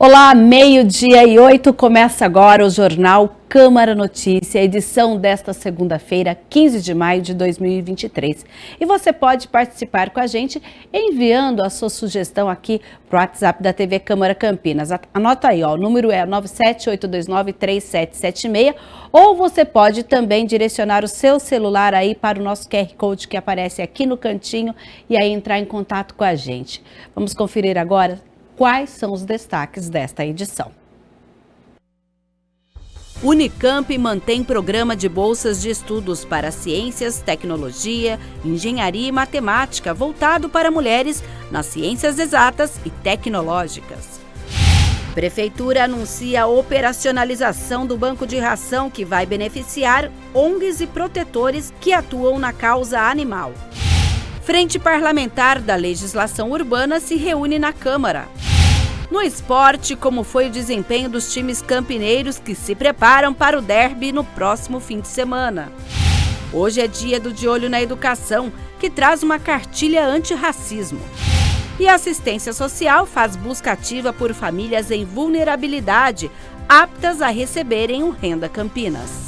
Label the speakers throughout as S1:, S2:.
S1: Olá, 12h08, começa agora o Jornal Câmara Notícia, edição desta segunda-feira, 15 de maio de 2023. E você pode participar com a gente enviando a sua sugestão aqui para o WhatsApp da TV Câmara Campinas. Anota aí, ó, o número é 978293776, ou você pode também direcionar o seu celular aí para o nosso QR Code que aparece aqui no cantinho e aí entrar em contato com a gente. Vamos conferir agora quais são os destaques desta edição. Unicamp mantém programa de bolsas de estudos para ciências, tecnologia, engenharia e matemática voltado para mulheres nas ciências exatas e tecnológicas. Prefeitura anuncia a operacionalização do banco de ração que vai beneficiar ONGs e protetores que atuam na causa animal. Frente Parlamentar da Legislação Urbana se reúne na Câmara. No esporte, como foi o desempenho dos times campineiros que se preparam para o derby no próximo fim de semana. Hoje é dia do De Olho na Educação, que traz uma cartilha antirracismo. E a assistência social faz busca ativa por famílias em vulnerabilidade, aptas a receberem o Renda Campinas.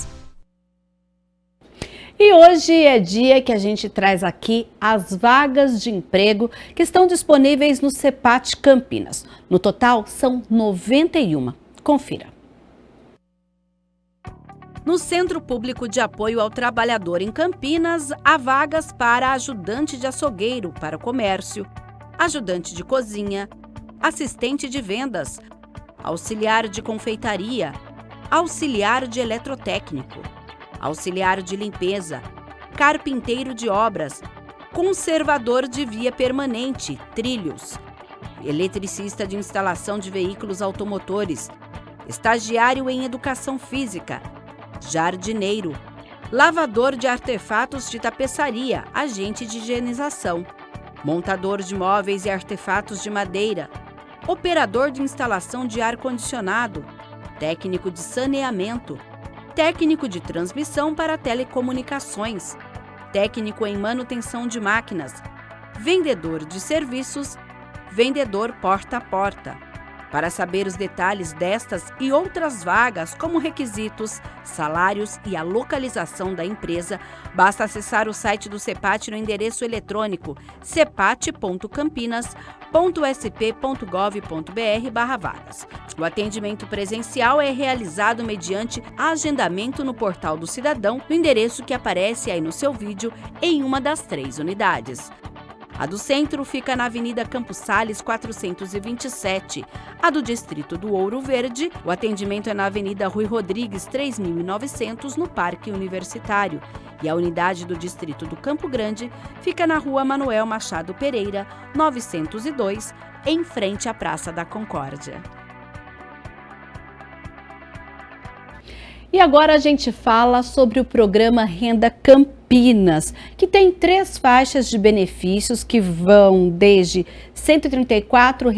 S1: E hoje é dia que a gente traz aqui as vagas de emprego que estão disponíveis no CEPAT Campinas. No total, são 91. Confira. No Centro Público de Apoio ao Trabalhador em Campinas, há vagas para ajudante de açougueiro para o comércio, ajudante de cozinha, assistente de vendas, auxiliar de confeitaria, auxiliar de eletrotécnico, auxiliar de limpeza, carpinteiro de obras, conservador de via permanente, trilhos, eletricista de instalação de veículos automotores, estagiário em educação física, jardineiro, lavador de artefatos de tapeçaria, agente de higienização, montador de móveis e artefatos de madeira, operador de instalação de ar-condicionado, técnico de saneamento, técnico de transmissão para telecomunicações, técnico em manutenção de máquinas, vendedor de serviços, vendedor porta a porta. Para saber os detalhes destas e outras vagas, como requisitos, salários e a localização da empresa, basta acessar o site do CEPAT no endereço eletrônico cepat.campinas.sp.gov.br/vagas. O atendimento presencial é realizado mediante agendamento no portal do cidadão, no endereço que aparece aí no seu vídeo, em uma das 3 unidades. A do centro fica na Avenida Campos Sales, 427. A do distrito do Ouro Verde, o atendimento é na Avenida Rui Rodrigues, 3900, no Parque Universitário. E a unidade do distrito do Campo Grande fica na Rua Manuel Machado Pereira, 902, em frente à Praça da Concórdia. E agora a gente fala sobre o programa Renda Campinas, que tem 3 faixas de benefícios que vão desde R$ 134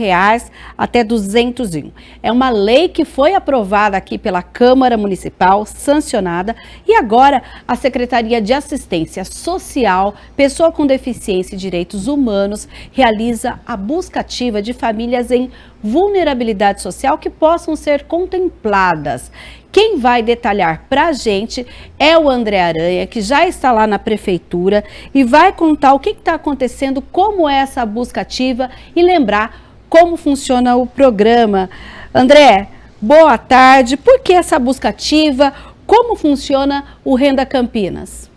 S1: até R$ 201. É uma lei que foi aprovada aqui pela Câmara Municipal, sancionada, e agora a Secretaria de Assistência Social, Pessoa com Deficiência e Direitos Humanos realiza a busca ativa de famílias em vulnerabilidade social que possam ser contempladas. Quem vai detalhar para a gente é o André Aranha, que já está lá na Prefeitura e vai contar o que está acontecendo, como é essa busca ativa e lembrar como funciona o programa. André, boa tarde. Por que essa busca ativa? Como funciona o Renda Campinas?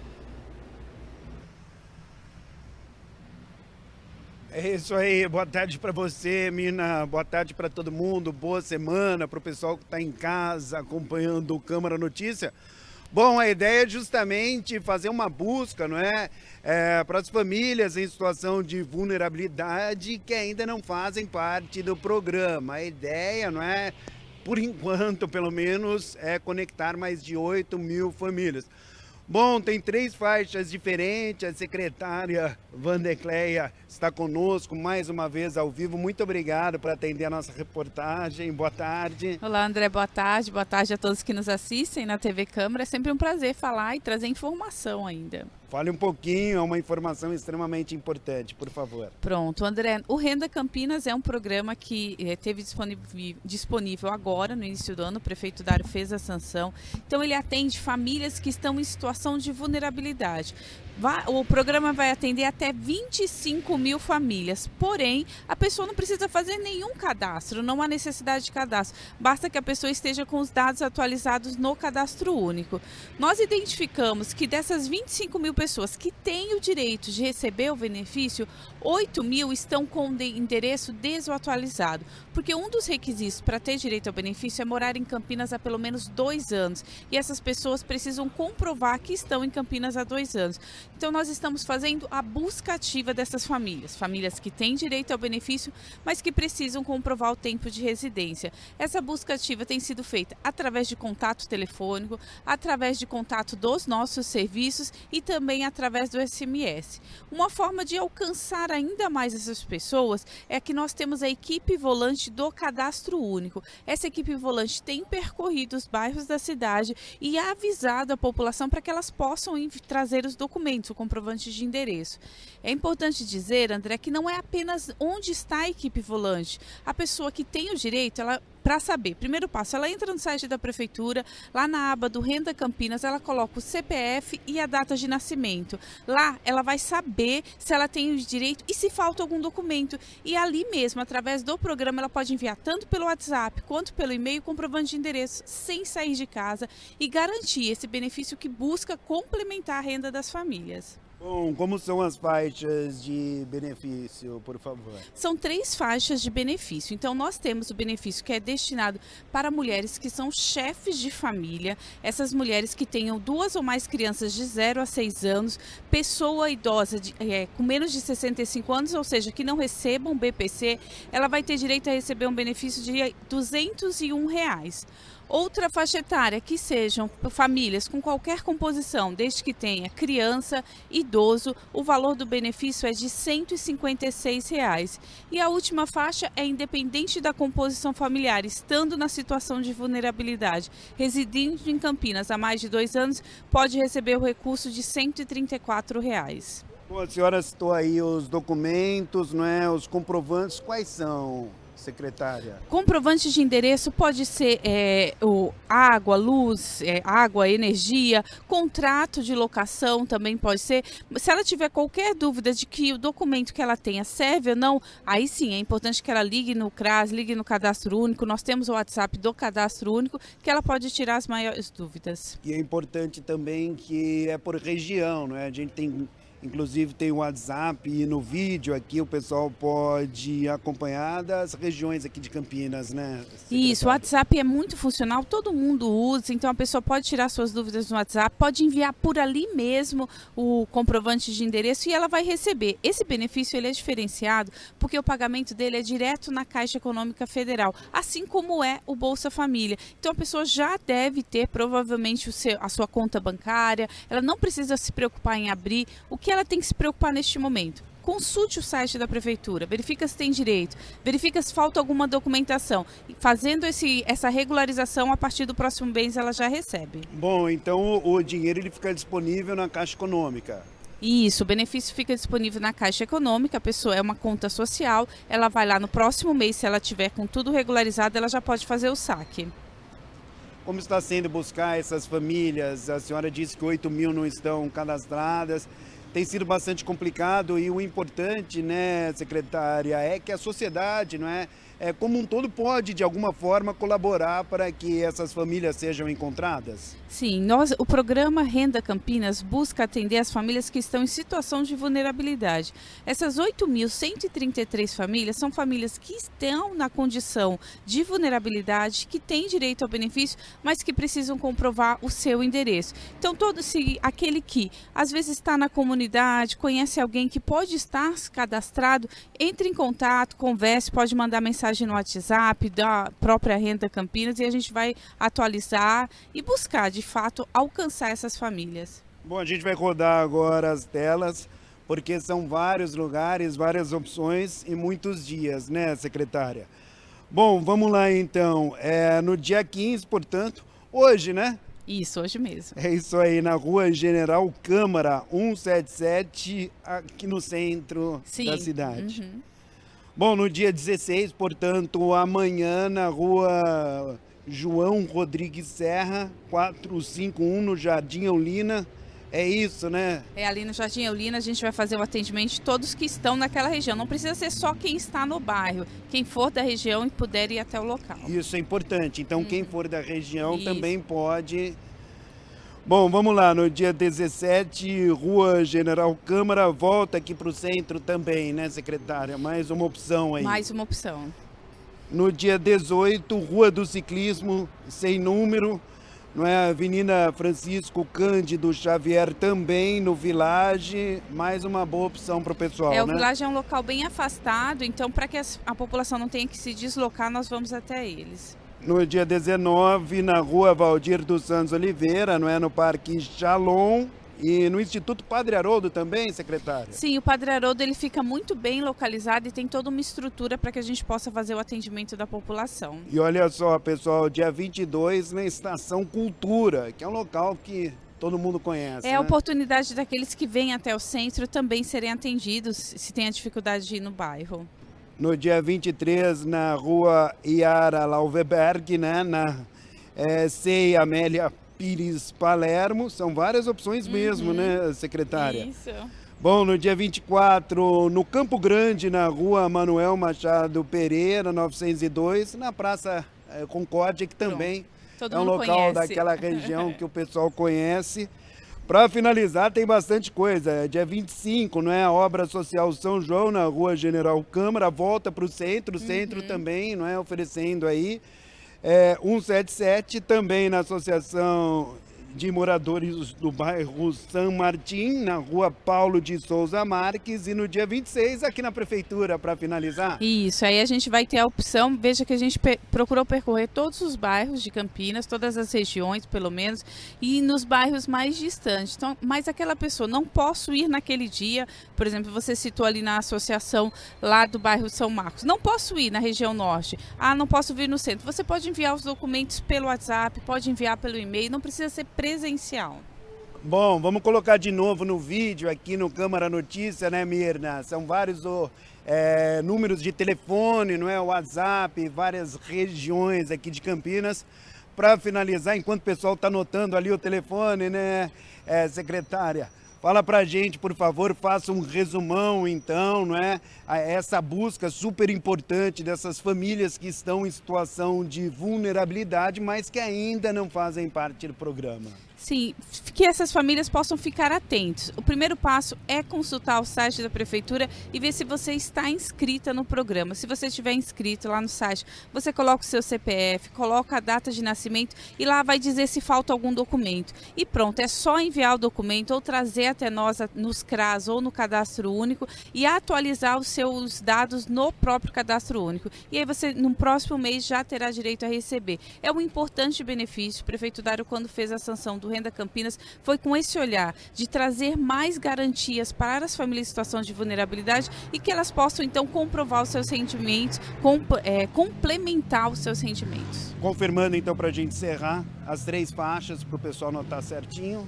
S2: É isso aí, boa tarde para você, Mina, boa tarde para todo mundo, boa semana para o pessoal que está em casa acompanhando o Câmara Notícia. Bom, a ideia é justamente fazer uma busca, não é, para as famílias em situação de vulnerabilidade que ainda não fazem parte do programa. A ideia, não é, por enquanto, pelo menos, é conectar mais de 8 mil famílias. Bom, tem 3 faixas diferentes, a secretária Vandecleia está conosco mais uma vez ao vivo. Muito obrigado por atender a nossa reportagem. Boa tarde.
S3: Olá, André, boa tarde a todos que nos assistem na TV Câmara. É sempre um prazer falar e trazer informação ainda.
S2: Fale um pouquinho, é uma informação extremamente importante, por favor.
S3: Pronto, André, o Renda Campinas é um programa que teve disponível agora, no início do ano, o prefeito Dário fez a sanção. Então ele atende famílias que estão em situação de vulnerabilidade. O programa vai atender até 25 mil famílias, porém a pessoa não precisa fazer nenhum cadastro, não há necessidade de cadastro, basta que a pessoa esteja com os dados atualizados no cadastro único. Nós identificamos que dessas 25 mil pessoas que têm o direito de receber o benefício, 8 mil estão com o endereço desatualizado, porque um dos requisitos para ter direito ao benefício é morar em Campinas há pelo menos 2 anos, e essas pessoas precisam comprovar que estão em Campinas há 2 anos. Então nós estamos fazendo a busca ativa dessas famílias, famílias que têm direito ao benefício, mas que precisam comprovar o tempo de residência. Essa busca ativa tem sido feita através de contato telefônico, através de contato dos nossos serviços e também através do SMS. Uma forma de alcançar ainda mais essas pessoas é que nós temos a equipe volante do Cadastro Único. Essa equipe volante tem percorrido os bairros da cidade e avisado a população para que elas possam trazer os documentos, o comprovante de endereço. É importante dizer, André, que não é apenas onde está a equipe volante. A pessoa que tem o direito, para saber, primeiro passo, ela entra no site da prefeitura, lá na aba do Renda Campinas, ela coloca o CPF e a data de nascimento. Lá ela vai saber se ela tem o direito e se falta algum documento. E ali mesmo, através do programa, ela pode enviar tanto pelo WhatsApp quanto pelo e-mail comprovante de endereço, sem sair de casa e garantir esse benefício que busca complementar a renda das famílias.
S2: Bom, como são as faixas de benefício, por favor?
S3: São 3 faixas de benefício. Então, nós temos o benefício que é destinado para mulheres que são chefes de família, essas mulheres que tenham 2 ou mais crianças de 0 a 6 anos, pessoa idosa com menos de 65 anos, ou seja, que não recebam BPC, ela vai ter direito a receber um benefício de R$ 201. Outra faixa etária que sejam famílias com qualquer composição, desde que tenha criança, idoso, o valor do benefício é de R$ 156. E a última faixa é independente da composição familiar, estando na situação de vulnerabilidade, residindo em Campinas há mais de 2 anos, pode receber o recurso de R$ 134.
S2: Bom, a senhora citou aí os documentos, não é? Os comprovantes, quais são, secretária?
S3: Comprovante de endereço pode ser água, luz, água, energia, contrato de locação também pode ser. Se ela tiver qualquer dúvida de que o documento que ela tenha serve ou não, aí sim é importante que ela ligue no CRAS, ligue no Cadastro Único. Nós temos o WhatsApp do Cadastro Único que ela pode tirar as maiores dúvidas.
S2: E é importante também que é por região, não é? A gente tem... Inclusive tem o WhatsApp e no vídeo aqui o pessoal pode acompanhar das regiões aqui de Campinas, né? Secretário?
S3: Isso, o WhatsApp é muito funcional, todo mundo usa, então a pessoa pode tirar suas dúvidas no WhatsApp, pode enviar por ali mesmo o comprovante de endereço e ela vai receber. Esse benefício ele é diferenciado porque o pagamento dele é direto na Caixa Econômica Federal, assim como é o Bolsa Família. Então a pessoa já deve ter provavelmente a sua conta bancária, ela não precisa se preocupar em abrir. O que ela tem que se preocupar neste momento? Consulte o site da prefeitura, verifica se tem direito, verifica se falta alguma documentação. E fazendo essa regularização, a partir do próximo mês ela já recebe.
S2: Bom, então o dinheiro ele fica disponível na Caixa Econômica.
S3: Isso, o benefício fica disponível na Caixa Econômica, a pessoa é uma conta social, ela vai lá no próximo mês, se ela tiver com tudo regularizado, ela já pode fazer o saque.
S2: Como está sendo buscar essas famílias? A senhora disse que 8 mil não estão cadastradas. Tem sido bastante complicado e o importante, né, secretária, é que a sociedade, não é, como um todo pode, de alguma forma, colaborar para que essas famílias sejam encontradas?
S3: Sim, o programa Renda Campinas busca atender as famílias que estão em situação de vulnerabilidade. Essas 8.133 famílias são famílias que estão na condição de vulnerabilidade, que têm direito ao benefício, mas que precisam comprovar o seu endereço. Então, aquele que às vezes está na comunidade, conhece alguém que pode estar cadastrado, entre em contato, converse, pode mandar mensagem no WhatsApp da própria Renda Campinas e a gente vai atualizar e buscar, de fato, alcançar essas famílias.
S2: Bom, a gente vai rodar agora as telas, porque são vários lugares, várias opções e muitos dias, né, secretária? Bom, vamos lá então. No dia 15, portanto, hoje, né?
S3: Isso, hoje mesmo.
S2: É isso aí, na Rua General Câmara 177, aqui no centro da cidade.
S3: Uhum.
S2: Bom, no dia 16, portanto, amanhã, na Rua João Rodrigues Serra, 451, no Jardim Eulina. É isso, né?
S3: É ali no Jardim Eulina, a gente vai fazer o atendimento de todos que estão naquela região. Não precisa ser só quem está no bairro. Quem for da região e puder ir até o local.
S2: Isso é importante. Então, quem for da região
S3: Isso.
S2: também pode. Bom, vamos lá. No dia 17, Rua General Câmara, volta aqui para o centro também, né, secretária? Mais uma opção aí.
S3: Mais uma opção.
S2: No dia 18, Rua do Ciclismo, sem número. Não é? Avenida Francisco Cândido Xavier também, no Village, mais uma boa opção para o pessoal,
S3: O
S2: né?
S3: Village é um local bem afastado, então para que a população não tenha que se deslocar, nós vamos até eles.
S2: No dia 19, na Rua Valdir dos Santos Oliveira, não é? No Parque Shalom. E no Instituto Padre Haroldo também, secretária?
S3: Sim, o Padre Haroldo ele fica muito bem localizado e tem toda uma estrutura para que a gente possa fazer o atendimento da população.
S2: E olha só, pessoal, dia 22 na Estação Cultura, que é um local que todo mundo conhece.
S3: É a oportunidade daqueles que vêm até o centro também serem atendidos, se tem a dificuldade de ir no bairro.
S2: No dia 23, na Rua Iara Lauverberg, né? Na Sei Amélia Pires Palermo, são várias opções mesmo, né, secretária?
S3: Isso.
S2: Bom, no dia 24, no Campo Grande, na Rua Manuel Machado Pereira, 902, na Praça Concórdia, que também é um local
S3: conhece.
S2: daquela região que o pessoal conhece. Para finalizar, tem bastante coisa. Dia 25, não é? A Obra Social São João, na Rua General Câmara, volta para o centro também, não é? Oferecendo aí. 177, também na Associação de Moradores do Bairro São Martim, na Rua Paulo de Souza Marques, e no dia 26 aqui na Prefeitura, para finalizar.
S3: Isso, aí a gente vai ter a opção, veja que a gente procurou percorrer todos os bairros de Campinas, todas as regiões pelo menos, e nos bairros mais distantes. Então, mas aquela pessoa, não posso ir naquele dia, por exemplo, você citou ali na associação lá do bairro São Marcos, não posso ir na região norte, não posso vir no centro. Você pode enviar os documentos pelo WhatsApp, pode enviar pelo e-mail, não precisa ser presencial.
S2: Bom, vamos colocar de novo no vídeo aqui no Câmara Notícia, né, Mirna? São vários números de telefone, não é? WhatsApp, várias regiões aqui de Campinas. Para finalizar, enquanto o pessoal está anotando ali o telefone, né, secretária? Fala pra gente, por favor, faça um resumão, então, não é? Essa busca super importante dessas famílias que estão em situação de vulnerabilidade, mas que ainda não fazem parte do programa.
S3: Sim, que essas famílias possam ficar atentos. O primeiro passo é consultar o site da Prefeitura e ver se você está inscrita no programa. Se você estiver inscrito lá no site, você coloca o seu CPF, coloca a data de nascimento e lá vai dizer se falta algum documento. E pronto, é só enviar o documento ou trazer até nós nos CRAS ou no Cadastro Único e atualizar os seus dados no próprio Cadastro Único. E aí você, no próximo mês, já terá direito a receber. É um importante benefício. O prefeito Dário, quando fez a sanção do Renda Campinas, foi com esse olhar de trazer mais garantias para as famílias em situação de vulnerabilidade e que elas possam, então, comprovar os seus rendimentos, complementar os seus rendimentos.
S2: Confirmando, então, para a gente encerrar, as 3 faixas, para o pessoal anotar certinho.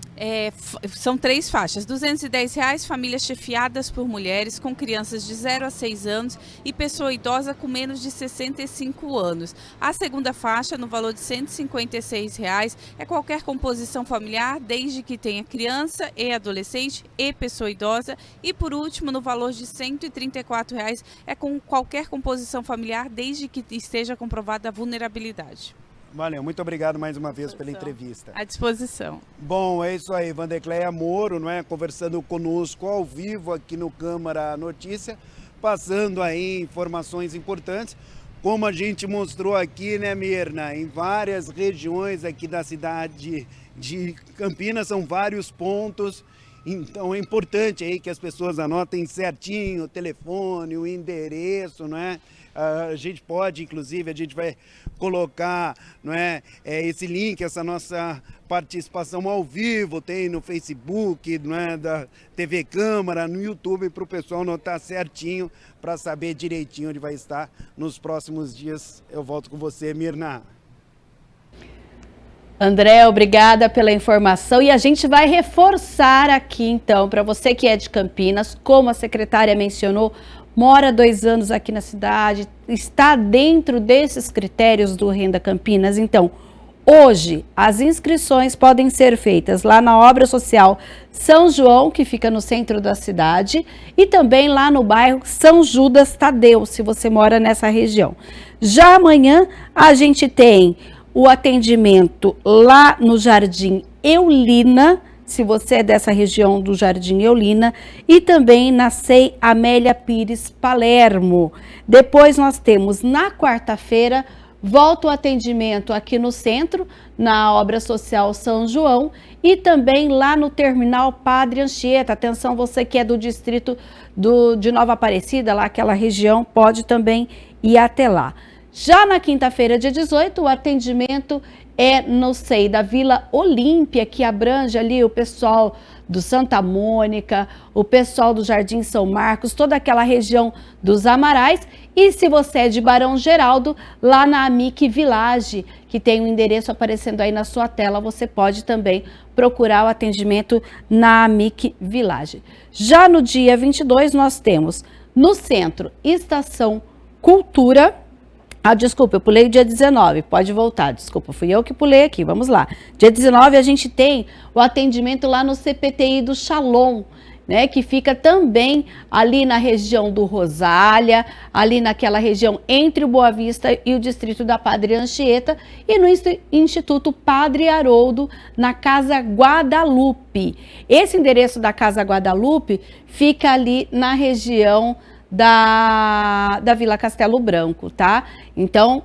S3: São 3 faixas, R$210, famílias chefiadas por mulheres com crianças de 0 a 6 anos e pessoa idosa com menos de 65 anos. A segunda faixa, no valor de R$156, é qualquer composição familiar, desde que tenha criança e adolescente e pessoa idosa. E por último, no valor de R$134, é com qualquer composição familiar, desde que esteja comprovada a vulnerabilidade.
S2: Valeu, muito obrigado mais uma vez pela entrevista.
S3: À disposição.
S2: Bom, é isso aí, Vandecleia Moro, não é? Conversando conosco ao vivo aqui no Câmara Notícia, passando aí informações importantes, como a gente mostrou aqui, né, Mirna? Em várias regiões aqui da cidade de Campinas, são vários pontos. Então é importante aí que as pessoas anotem certinho o telefone, o endereço, não é? A gente pode, inclusive, a gente vai colocar, não é, esse link, essa nossa participação ao vivo, tem no Facebook, não é, da TV Câmara, no YouTube, para o pessoal anotar certinho, para saber direitinho onde vai estar nos próximos dias. Eu volto com você, Mirna.
S1: André, obrigada pela informação e a gente vai reforçar aqui então, para você que é de Campinas, como a secretária mencionou, mora 2 anos aqui na cidade, está dentro desses critérios do Renda Campinas, então hoje as inscrições podem ser feitas lá na Obra Social São João, que fica no centro da cidade, e também lá no bairro São Judas Tadeu, se você mora nessa região. Já amanhã a gente tem o atendimento lá no Jardim Eulina, se você é dessa região do Jardim Eulina, e também na SEI Amélia Pires Palermo. Depois nós temos na quarta-feira, volta o atendimento aqui no centro, na Obra Social São João, e também lá no Terminal Padre Anchieta. Atenção, você que é do distrito de Nova Aparecida, lá aquela região, pode também ir até lá. Já na quinta-feira, dia 18, o atendimento é no SEI da Vila Olímpia, que abrange ali o pessoal do Santa Mônica, o pessoal do Jardim São Marcos, toda aquela região dos Amarais. E se você é de Barão Geraldo, lá na Amic Village, que tem um endereço aparecendo aí na sua tela, você pode também procurar o atendimento na Amic Village. Já no dia 22, nós temos no centro Estação Cultura. Desculpa, eu pulei o dia 19, pode voltar, desculpa, fui eu que pulei aqui, vamos lá. Dia 19 a gente tem o atendimento lá no CPTI do Shalom, né, que fica também ali na região do Rosália, ali naquela região entre o Boa Vista e o distrito da Padre Anchieta, e no Instituto Padre Haroldo, na Casa Guadalupe. Esse endereço da Casa Guadalupe fica ali na região da Vila Castelo Branco, tá? Então,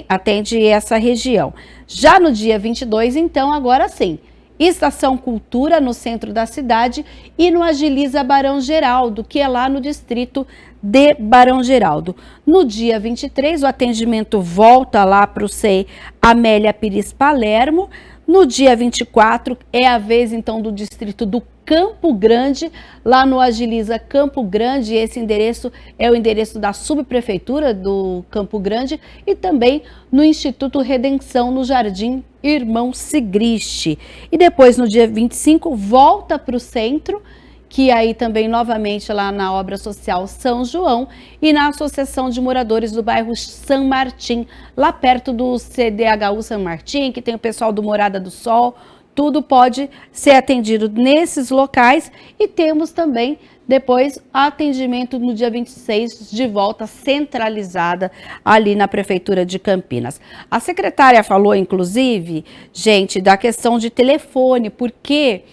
S1: atende essa região. Já no dia 22, então, agora sim, Estação Cultura no centro da cidade e no Agiliza Barão Geraldo, que é lá no distrito de Barão Geraldo. No dia 23, o atendimento volta lá para o SEI Amélia Pires Palermo. No dia 24, é a vez, então, do distrito do Campo Grande, lá no Agiliza Campo Grande. Esse endereço é o endereço da subprefeitura do Campo Grande e também no Instituto Redenção, no Jardim Irmão Sigriste. E depois, no dia 25, volta para o centro, que aí também novamente lá na Obra Social São João e na Associação de Moradores do bairro São Martim, lá perto do CDHU São Martim, que tem o pessoal do Morada do Sol. Tudo pode ser atendido nesses locais e temos também depois atendimento no dia 26 de volta centralizada ali na Prefeitura de Campinas. A secretária falou, inclusive, gente, da questão de telefone, porque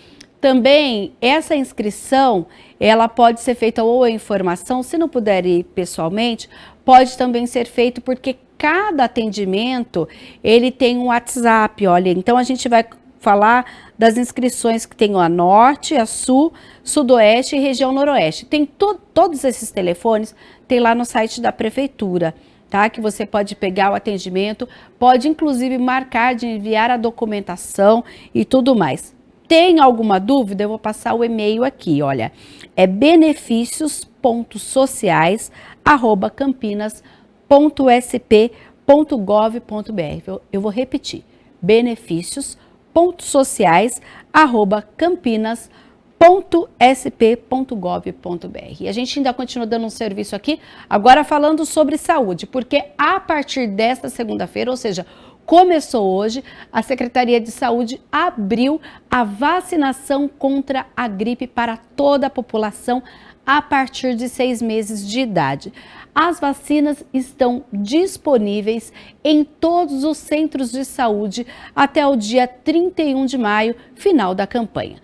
S1: também essa inscrição, ela pode ser feita ou a informação, se não puder ir pessoalmente, pode também ser feito porque cada atendimento, ele tem um WhatsApp, olha, então a gente vai falar das inscrições que tem a Norte, a Sul, Sudoeste e região Noroeste. Tem todos esses telefones, tem lá no site da Prefeitura, tá? Que você pode pegar o atendimento, pode inclusive marcar de enviar a documentação e tudo mais. Tem alguma dúvida? Eu vou passar o e-mail aqui, olha, é benefícios.sociais@campinas.sp.gov.br. Eu vou repetir, benefícios.sociais@campinas.sp.gov.br. E a gente ainda continua dando um serviço aqui, agora falando sobre saúde, porque a partir desta segunda-feira, ou seja, começou hoje, a Secretaria de Saúde abriu a vacinação contra a gripe para toda a população a partir de 6 meses de idade. As vacinas estão disponíveis em todos os centros de saúde até o dia 31 de maio, final da campanha.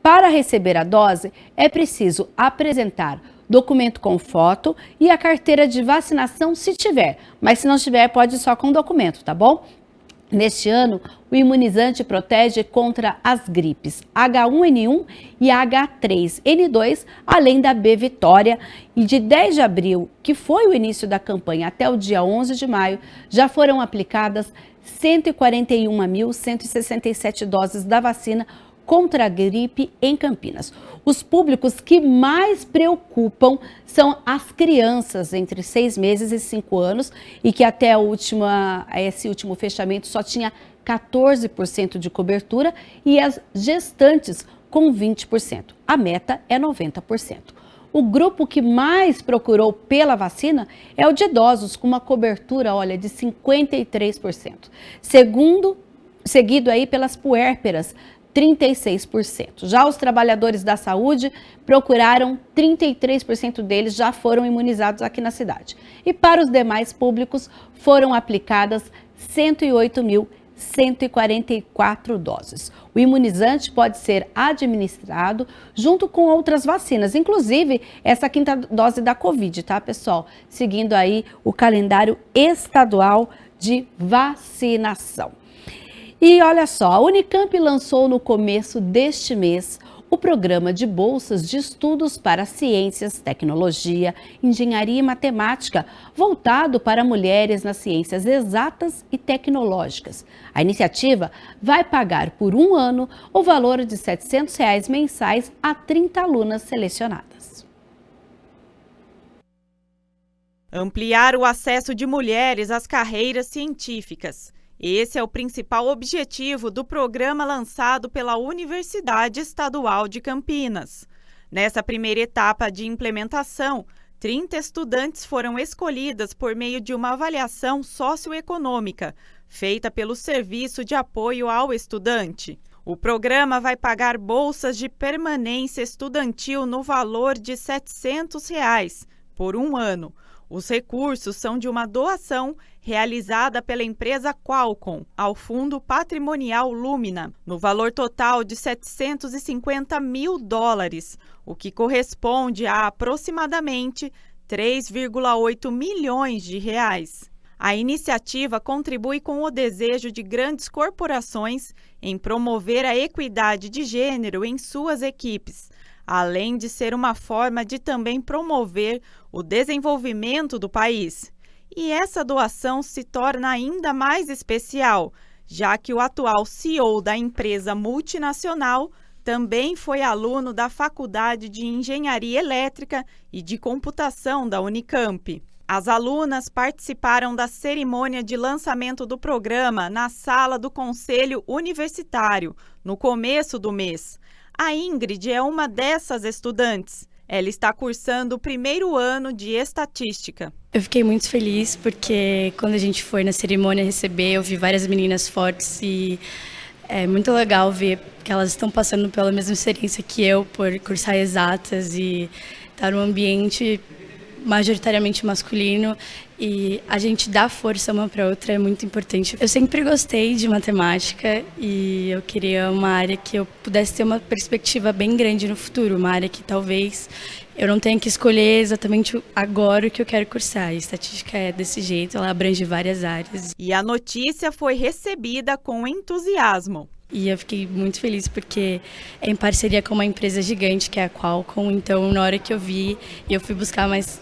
S1: Para receber a dose, é preciso apresentar documento com foto e a carteira de vacinação se tiver, mas se não tiver, pode ir só com documento, tá bom? Neste ano, o imunizante protege contra as gripes H1N1 e H3N2, além da B Vitória. E de 10 de abril, que foi o início da campanha, até o dia 11 de maio, já foram aplicadas 141.167 doses da vacina contra a gripe em Campinas. Os públicos que mais preocupam são as crianças entre 6 meses e 5 anos e que até esse último fechamento só tinha 14% de cobertura e as gestantes com 20%. A meta é 90%. O grupo que mais procurou pela vacina é o de idosos, com uma cobertura, de 53%. Seguido aí pelas puérperas, 36%. Já os trabalhadores da saúde procuraram, 33% deles já foram imunizados aqui na cidade. E para os demais públicos foram aplicadas 108.144 doses. O imunizante pode ser administrado junto com outras vacinas, inclusive essa 5ª dose da Covid, tá, pessoal? Seguindo aí o calendário estadual de vacinação. E olha só, a Unicamp lançou no começo deste mês o programa de bolsas de estudos para ciências, tecnologia, engenharia e matemática, voltado para mulheres nas ciências exatas e tecnológicas. A iniciativa vai pagar por 1 ano o valor de R$ 700 mensais a 30 alunas selecionadas.
S4: Ampliar o acesso de mulheres às carreiras científicas. Esse é o principal objetivo do programa lançado pela Universidade Estadual de Campinas. Nessa primeira etapa de implementação, 30 estudantes foram escolhidas por meio de uma avaliação socioeconômica, feita pelo Serviço de Apoio ao Estudante. O programa vai pagar bolsas de permanência estudantil no valor de R$ 700 por 1 ano. Os recursos são de uma doação realizada pela empresa Qualcomm ao Fundo Patrimonial Lumina, no valor total de $750 mil, o que corresponde a aproximadamente 3,8 milhões de reais. A iniciativa contribui com o desejo de grandes corporações em promover a equidade de gênero em suas equipes, além de ser uma forma de também promover o desenvolvimento do país. E essa doação se torna ainda mais especial, já que o atual CEO da empresa multinacional também foi aluno da Faculdade de Engenharia Elétrica e de Computação da Unicamp. As alunas participaram da cerimônia de lançamento do programa na sala do Conselho Universitário, no começo do mês. A Ingrid é uma dessas estudantes. Ela está cursando o 1º ano de Estatística.
S5: Eu fiquei muito feliz porque quando a gente foi na cerimônia receber, eu vi várias meninas fortes e é muito legal ver que elas estão passando pela mesma experiência que eu por cursar exatas e estar num ambiente majoritariamente masculino e a gente dar força uma para outra é muito importante. Eu sempre gostei de matemática e eu queria uma área que eu pudesse ter uma perspectiva bem grande no futuro, uma área que talvez eu não tenha que escolher exatamente agora o que eu quero cursar. A estatística é desse jeito, ela abrange várias áreas.
S4: E a notícia foi recebida com entusiasmo.
S5: E eu fiquei muito feliz porque é em parceria com uma empresa gigante que é a Qualcomm, então na hora que eu vi e eu fui buscar mais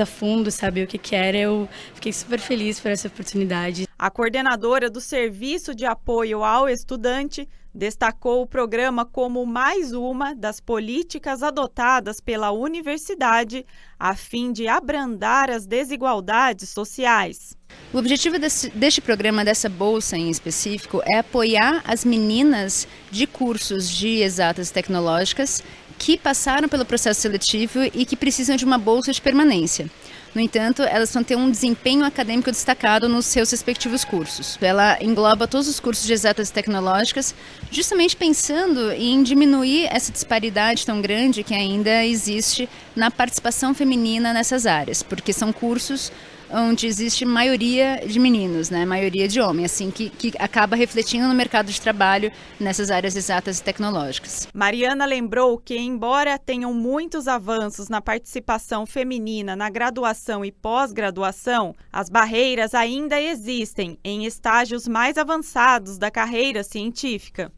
S5: a fundo, saber o que era, eu fiquei super feliz por essa oportunidade.
S4: A coordenadora do Serviço de Apoio ao Estudante destacou o programa como mais uma das políticas adotadas pela universidade a fim de abrandar as desigualdades sociais.
S6: O objetivo deste programa, dessa bolsa em específico, é apoiar as meninas de cursos de exatas tecnológicas que passaram pelo processo seletivo e que precisam de uma bolsa de permanência. No entanto, elas vão ter um desempenho acadêmico destacado nos seus respectivos cursos. Ela engloba todos os cursos de exatas tecnológicas, justamente pensando em diminuir essa disparidade tão grande que ainda existe na participação feminina nessas áreas, porque são cursos onde existe maioria de meninos, maioria de homens, assim, que acaba refletindo no mercado de trabalho nessas áreas exatas e tecnológicas.
S4: Mariana lembrou que, embora tenham muitos avanços na participação feminina na graduação e pós-graduação, as barreiras ainda existem em estágios mais avançados da carreira científica.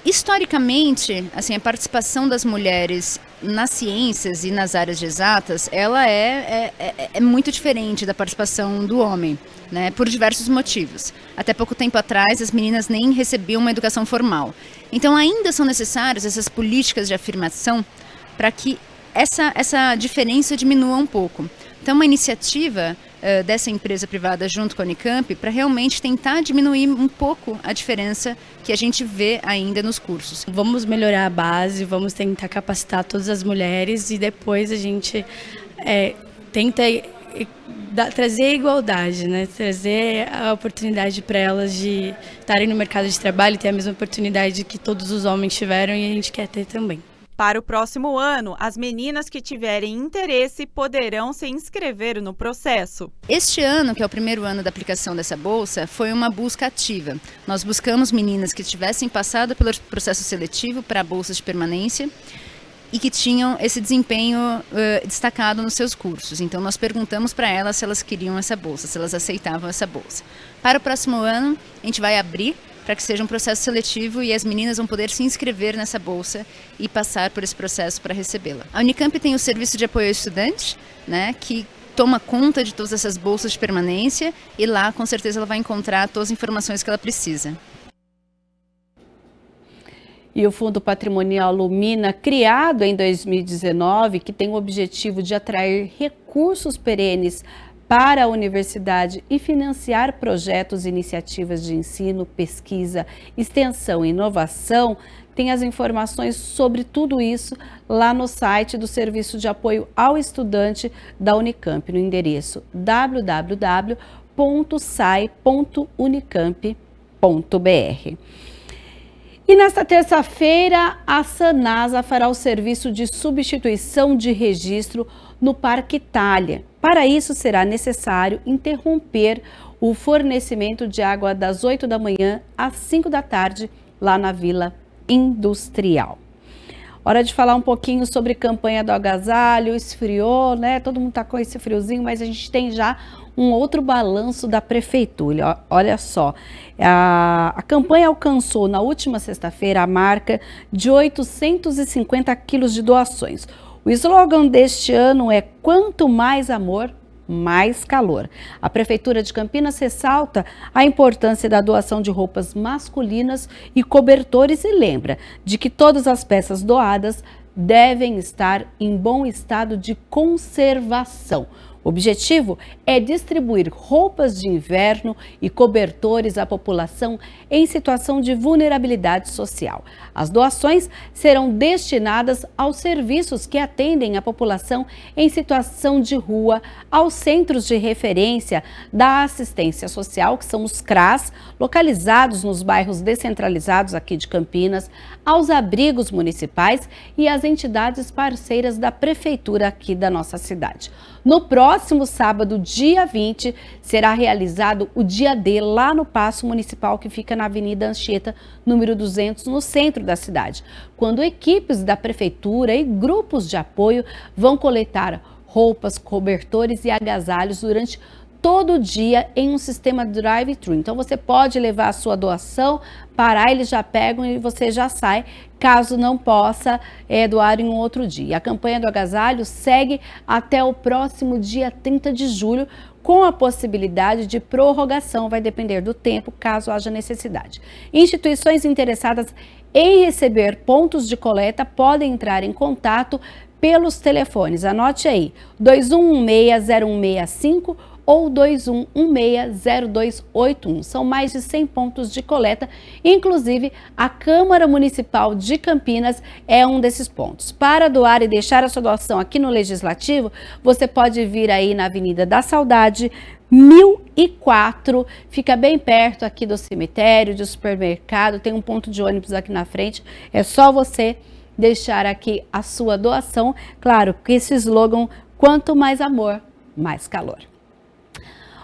S6: Historicamente, assim, a participação das mulheres nas ciências e nas áreas de exatas, ela é muito diferente da participação do homem. né, por diversos motivos. Até pouco tempo atrás, as meninas nem recebiam uma educação formal. Então, ainda são necessárias essas políticas de afirmação para que essa diferença diminua um pouco. Então, uma iniciativa dessa empresa privada junto com a Unicamp para realmente tentar diminuir um pouco a diferença que a gente vê ainda nos cursos.
S5: Vamos melhorar a base, vamos tentar capacitar todas as mulheres e depois a gente tenta trazer a igualdade, né? Trazer a oportunidade para elas de estarem no mercado de trabalho e ter a mesma oportunidade que todos os homens tiveram e a gente quer ter também.
S4: Para o próximo ano, as meninas que tiverem interesse poderão se inscrever no processo.
S6: Este ano, que é o primeiro ano da aplicação dessa bolsa, foi uma busca ativa. Nós buscamos meninas que tivessem passado pelo processo seletivo para a bolsa de permanência e que tinham esse desempenho destacado nos seus cursos. Então, nós perguntamos para elas se elas queriam essa bolsa, se elas aceitavam essa bolsa. Para o próximo ano, a gente vai abrir para que seja um processo seletivo e as meninas vão poder se inscrever nessa bolsa e passar por esse processo para recebê-la. A Unicamp tem o Serviço de Apoio ao Estudante, né, que toma conta de todas essas bolsas de permanência e lá, com certeza, ela vai encontrar todas as informações que ela precisa.
S1: E o Fundo Patrimonial Lumina, criado em 2019, que tem o objetivo de atrair recursos perenes para a universidade e financiar projetos e iniciativas de ensino, pesquisa, extensão e inovação, tem as informações sobre tudo isso lá no site do Serviço de Apoio ao Estudante da Unicamp, no endereço www.sai.unicamp.br. E nesta terça-feira, a Sanasa fará o serviço de substituição de registro no Parque Itália. Para isso, será necessário interromper o fornecimento de água das 8 da manhã às 5 da tarde, lá na Vila Industrial. Hora de falar um pouquinho sobre campanha do agasalho. Esfriou, né? Todo mundo tá com esse friozinho, mas a gente tem já um outro balanço da prefeitura. Olha só, a campanha alcançou na última sexta-feira a marca de 850 quilos de doações. O slogan deste ano é "Quanto mais amor, mais calor". A Prefeitura de Campinas ressalta a importância da doação de roupas masculinas e cobertores e lembra de que todas as peças doadas devem estar em bom estado de conservação. O objetivo é distribuir roupas de inverno e cobertores à população em situação de vulnerabilidade social. As doações serão destinadas aos serviços que atendem a população em situação de rua, aos centros de referência da assistência social, que são os CRAS, localizados nos bairros descentralizados aqui de Campinas, aos abrigos municipais e às entidades parceiras da prefeitura aqui da nossa cidade. No próximo sábado, dia 20, será realizado o Dia D lá no Paço Municipal, que fica na Avenida Anchieta, número 200, no centro da cidade, quando equipes da prefeitura e grupos de apoio vão coletar roupas, cobertores e agasalhos durante todo dia em um sistema drive-thru. Então você pode levar a sua doação, parar, eles já pegam e você já sai, caso não possa doar em um outro dia. A campanha do agasalho segue até o próximo dia 30 de julho, com a possibilidade de prorrogação, vai depender do tempo, caso haja necessidade. Instituições interessadas em receber pontos de coleta podem entrar em contato pelos telefones, anote aí, 2116-0165 ou 2116-0281. São mais de 100 pontos de coleta, inclusive a Câmara Municipal de Campinas é um desses pontos. Para doar e deixar a sua doação aqui no Legislativo, você pode vir aí na Avenida da Saudade, 1004, fica bem perto aqui do cemitério, do supermercado, tem um ponto de ônibus aqui na frente, é só você deixar aqui a sua doação, claro, que esse slogan, quanto mais amor, mais calor.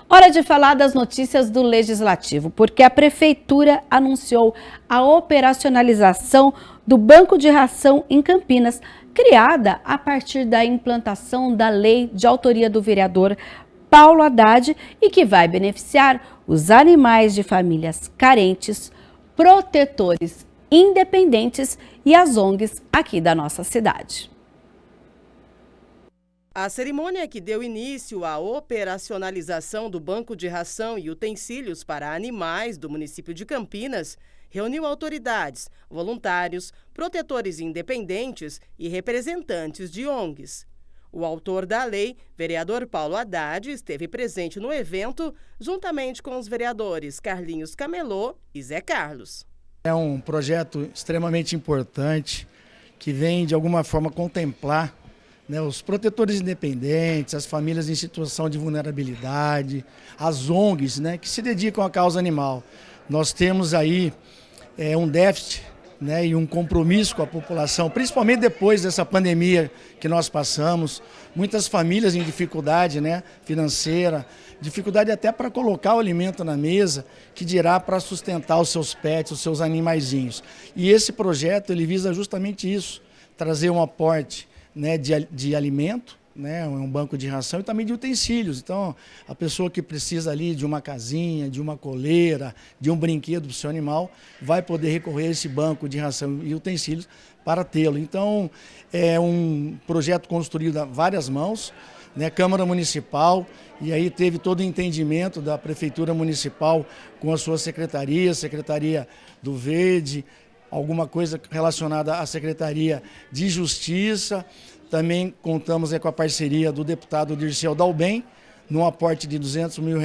S1: Hora de falar das notícias do Legislativo, porque a Prefeitura anunciou a operacionalização do Banco de Ração em Campinas, criada a partir da implantação da lei de autoria do vereador Paulo Haddad e que vai beneficiar os animais de famílias carentes, protetores independentes e as ONGs aqui da nossa cidade.
S7: A cerimônia que deu início à operacionalização do Banco de Ração e Utensílios para Animais do município de Campinas reuniu autoridades, voluntários, protetores independentes e representantes de ONGs. O autor da lei, vereador Paulo Haddad, esteve presente no evento, juntamente com os vereadores Carlinhos Camelô e Zé Carlos.
S8: É um projeto extremamente importante que vem, de alguma forma, contemplar, né, os protetores independentes, as famílias em situação de vulnerabilidade, as ONGs, né, que se dedicam à causa animal. Nós temos aí um déficit, né, e um compromisso com a população, principalmente depois dessa pandemia que nós passamos. Muitas famílias em dificuldade, né, financeira, dificuldade até para colocar o alimento na mesa, que dirá para sustentar os seus pets, os seus animaizinhos. E esse projeto ele visa justamente isso, trazer um aporte, né, de alimento, né, um banco de ração e também de utensílios. Então, a pessoa que precisa ali de uma casinha, de uma coleira, de um brinquedo para o seu animal, vai poder recorrer a esse banco de ração e utensílios para tê-lo. Então, é um projeto construído a várias mãos, né, Câmara Municipal, e aí teve todo o entendimento da Prefeitura Municipal com a sua secretaria, Secretaria do Verde, alguma coisa relacionada à Secretaria de Justiça. Também contamos com a parceria do deputado Dirceu Dalben, num aporte de R$200 mil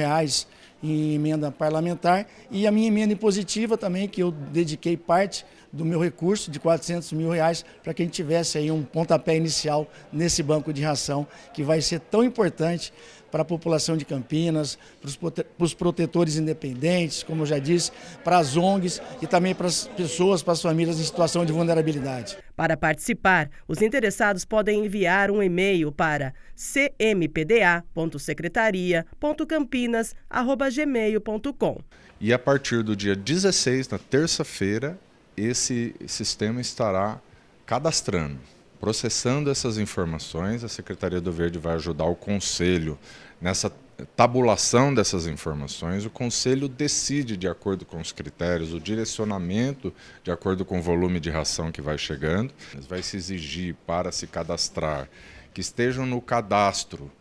S8: em emenda parlamentar, e a minha emenda impositiva também, que eu dediquei parte do meu recurso de R$400 mil para que a gente tivesse aí um pontapé inicial nesse banco de ração, que vai ser tão importante para a população de Campinas, para os protetores independentes, como eu já disse, para as ONGs e também para as pessoas, para as famílias em situação de vulnerabilidade.
S7: Para participar, os interessados podem enviar um e-mail para cmpda.secretaria.campinas@gmail.com.
S9: E a partir do dia 16, na terça-feira, esse sistema estará cadastrando, processando essas informações. A Secretaria do Verde vai ajudar o Conselho nessa tabulação dessas informações. O Conselho decide de acordo com os critérios, o direcionamento de acordo com o volume de ração que vai chegando. Vai se exigir para se cadastrar que estejam no cadastro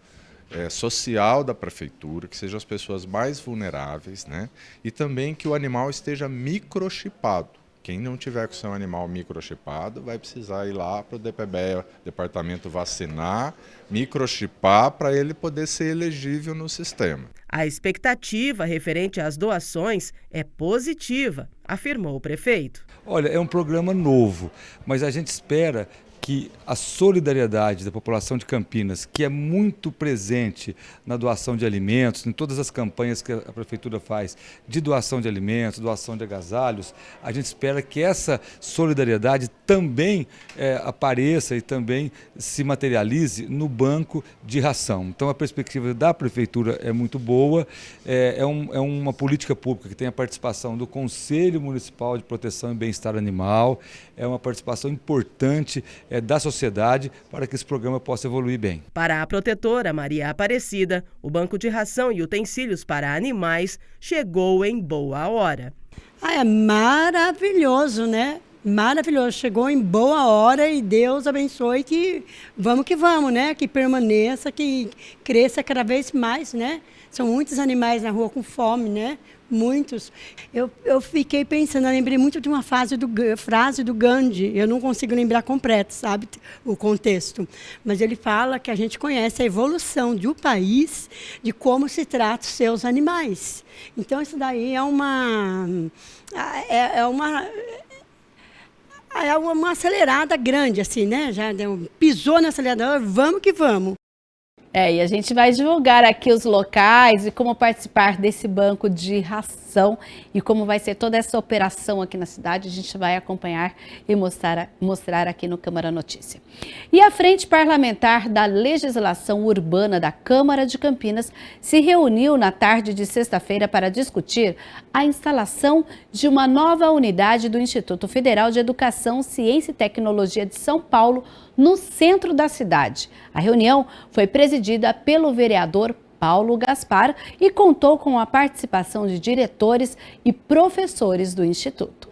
S9: social da prefeitura, que sejam as pessoas mais vulneráveis, né? E também que o animal esteja microchipado. Quem não tiver com seu animal microchipado vai precisar ir lá para o DPBE, departamento vacinar, microchipar, para ele poder ser elegível no sistema.
S7: A expectativa referente às doações é positiva, afirmou o prefeito.
S10: Olha, é um programa novo, mas a gente espera que a solidariedade da população de Campinas, que é muito presente na doação de alimentos, em todas as campanhas que a Prefeitura faz de doação de alimentos, doação de agasalhos, a gente espera que essa solidariedade também apareça e também se materialize no banco de ração. Então a perspectiva da Prefeitura é muito boa, é uma política pública que tem a participação do Conselho Municipal de Proteção e Bem-Estar Animal, é uma participação importante da sociedade para que esse programa possa evoluir bem.
S7: Para a protetora Maria Aparecida, o banco de ração e utensílios para animais chegou em boa hora.
S11: É maravilhoso, né? Maravilhoso, chegou em boa hora e Deus abençoe que vamos, né? Que permaneça, que cresça cada vez mais, né? São muitos animais na rua com fome, né? Muitos. Eu fiquei pensando, eu lembrei muito de uma frase do Gandhi, eu não consigo lembrar completo, sabe, o contexto, mas ele fala que a gente conhece a evolução de um país, de como se trata os seus animais. Então isso daí é uma acelerada grande, assim, né? Já pisou no acelerador, vamos que vamos.
S12: E a gente vai divulgar aqui os locais e como participar desse banco de ração e como vai ser toda essa operação aqui na cidade. A gente vai acompanhar e mostrar aqui no Câmara Notícia. E a Frente Parlamentar da Legislação Urbana da Câmara de Campinas se reuniu na tarde de sexta-feira para discutir a instalação de uma nova unidade do Instituto Federal de Educação, Ciência e Tecnologia de São Paulo, no centro da cidade. A reunião foi presidida pelo vereador Paulo Gaspar e contou com a participação de diretores e professores do Instituto.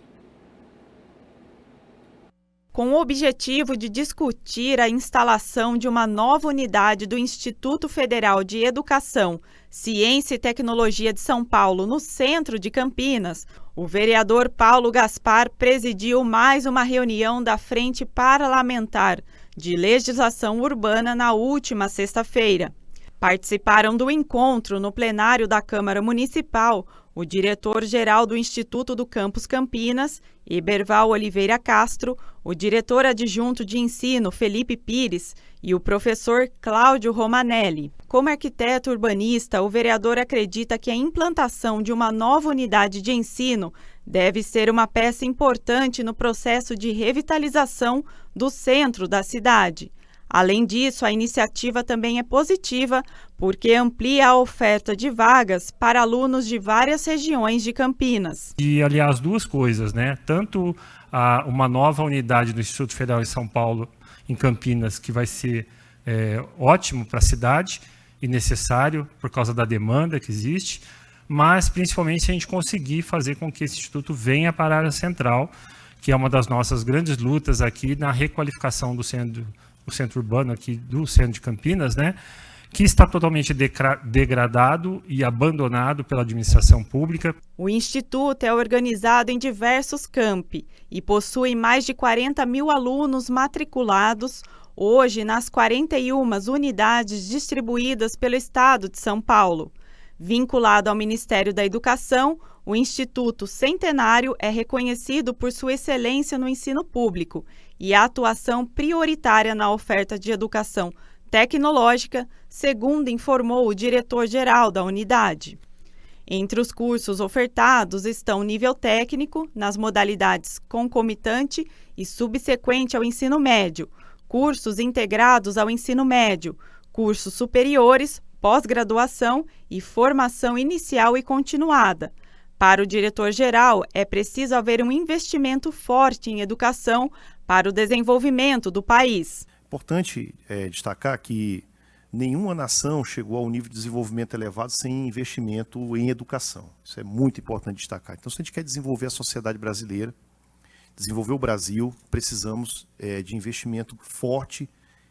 S4: Com o objetivo de discutir a instalação de uma nova unidade do Instituto Federal de Educação, Ciência e Tecnologia de São Paulo, no centro de Campinas, o vereador Paulo Gaspar presidiu mais uma reunião da Frente Parlamentar de Legislação Urbana na última sexta-feira. Participaram do encontro no plenário da Câmara Municipal o diretor-geral do Instituto do Campus Campinas, Eberval Oliveira Castro, o diretor adjunto de ensino, Felipe Pires, e o professor Cláudio Romanelli. Como arquiteto urbanista, o vereador acredita que a implantação de uma nova unidade de ensino deve ser uma peça importante no processo de revitalização do centro da cidade. Além disso, a iniciativa também é positiva porque amplia a oferta de vagas para alunos de várias regiões de Campinas.
S13: E, aliás, duas coisas, né? Tanto uma nova unidade do Instituto Federal de São Paulo em Campinas, que vai ser ótimo para a cidade e necessário por causa da demanda que existe, mas principalmente se a gente conseguir fazer com que esse instituto venha para a área central, que é uma das nossas grandes lutas aqui na requalificação do centro urbano aqui do centro de Campinas, né, que está totalmente degradado e abandonado pela administração pública.
S4: O Instituto é organizado em diversos campi e possui mais de 40 mil alunos matriculados hoje nas 41 unidades distribuídas pelo Estado de São Paulo. Vinculado ao Ministério da Educação, o Instituto Centenário é reconhecido por sua excelência no ensino público e a atuação prioritária na oferta de educação tecnológica, segundo informou o diretor-geral da unidade. Entre os cursos ofertados estão nível técnico, nas modalidades concomitante e subsequente ao ensino médio, cursos integrados ao ensino médio, cursos superiores, pós-graduação e formação inicial e continuada. Para o diretor-geral, é preciso haver um investimento forte em educação para o desenvolvimento do país.
S14: Importante destacar que nenhuma nação chegou ao nível de desenvolvimento elevado sem investimento em educação. Isso é muito importante destacar. Então, se a gente quer desenvolver a sociedade brasileira, desenvolver o Brasil, precisamos de investimento forte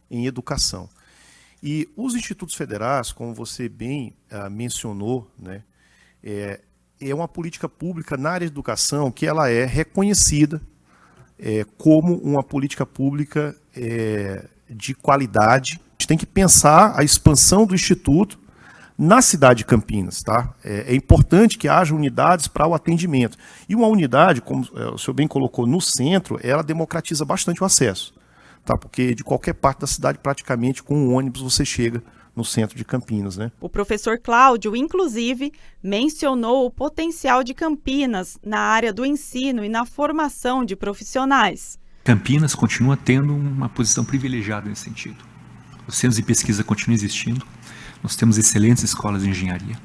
S14: em educação. E os institutos federais, como você bem mencionou, né, é uma política pública na área de educação que ela é reconhecida como uma política pública de qualidade. A gente tem que pensar a expansão do Instituto na cidade de Campinas. Tá? É importante que haja unidades para o atendimento. E uma unidade, como o senhor bem colocou, no centro, ela democratiza bastante o acesso. Tá? Porque de qualquer parte da cidade, praticamente, com um ônibus você chega no centro de Campinas, né?
S4: O professor Cláudio, inclusive, mencionou o potencial de Campinas na área do ensino e na formação de profissionais.
S15: Campinas continua tendo uma posição privilegiada nesse sentido. Os centros de pesquisa continuam existindo, nós temos excelentes escolas de engenharia,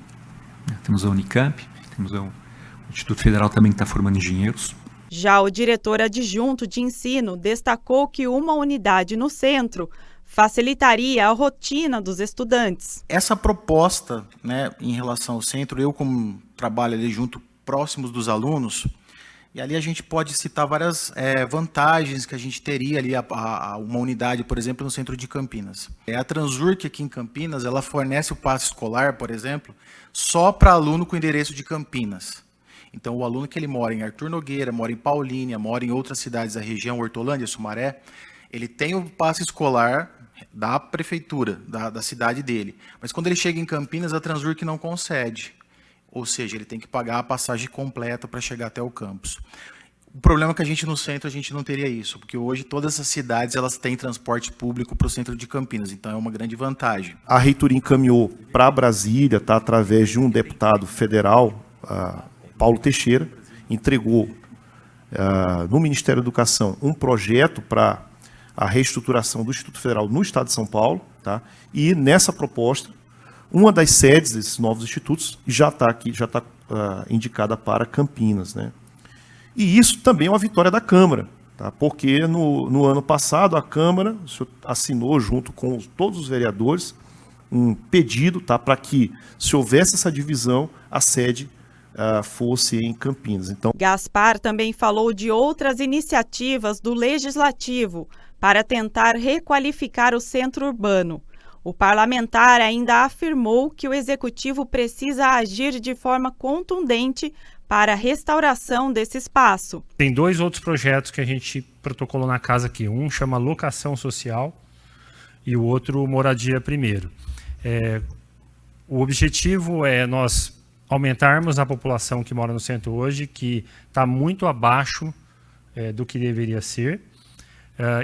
S15: né? Temos a Unicamp, temos o Instituto Federal também que está formando engenheiros.
S4: Já o diretor adjunto de ensino destacou que uma unidade no centro facilitaria a rotina dos estudantes.
S16: Essa proposta, né, em relação ao centro, eu como trabalho ali junto, próximos dos alunos, e ali a gente pode citar várias vantagens que a gente teria ali uma unidade, por exemplo, no centro de Campinas. A Transurc aqui em Campinas, ela fornece o passe escolar, por exemplo, só para aluno com endereço de Campinas. Então, o aluno que ele mora em Arthur Nogueira, mora em Paulínia, mora em outras cidades da região, Hortolândia, Sumaré, ele tem o passe escolar da prefeitura, da cidade dele. Mas quando ele chega em Campinas, a Transurc não concede. Ou seja, ele tem que pagar a passagem completa para chegar até o campus. O problema é que a gente no centro, a gente não teria isso, porque hoje todas as cidades elas têm transporte público para o centro de Campinas, então é uma grande vantagem.
S14: A reitoria encaminhou para Brasília, tá, através de um deputado federal, Paulo Teixeira, entregou no Ministério da Educação um projeto para a reestruturação do Instituto Federal no Estado de São Paulo, tá? E nessa proposta, uma das sedes desses novos institutos já está aqui, já está indicada para Campinas, né? E isso também é uma vitória da Câmara, tá? Porque no ano passado a Câmara assinou junto com todos os vereadores um pedido, tá, para que, se houvesse essa divisão, a sede fosse em Campinas. Então,
S4: Gaspar também falou de outras iniciativas do Legislativo para tentar requalificar o centro urbano. O parlamentar ainda afirmou que o Executivo precisa agir de forma contundente para a restauração desse espaço.
S13: Tem 2 outros projetos que a gente protocolou na casa aqui. Um chama Locação Social e o outro Moradia Primeiro. O objetivo é nós aumentarmos a população que mora no centro hoje, que está muito abaixo do que deveria ser.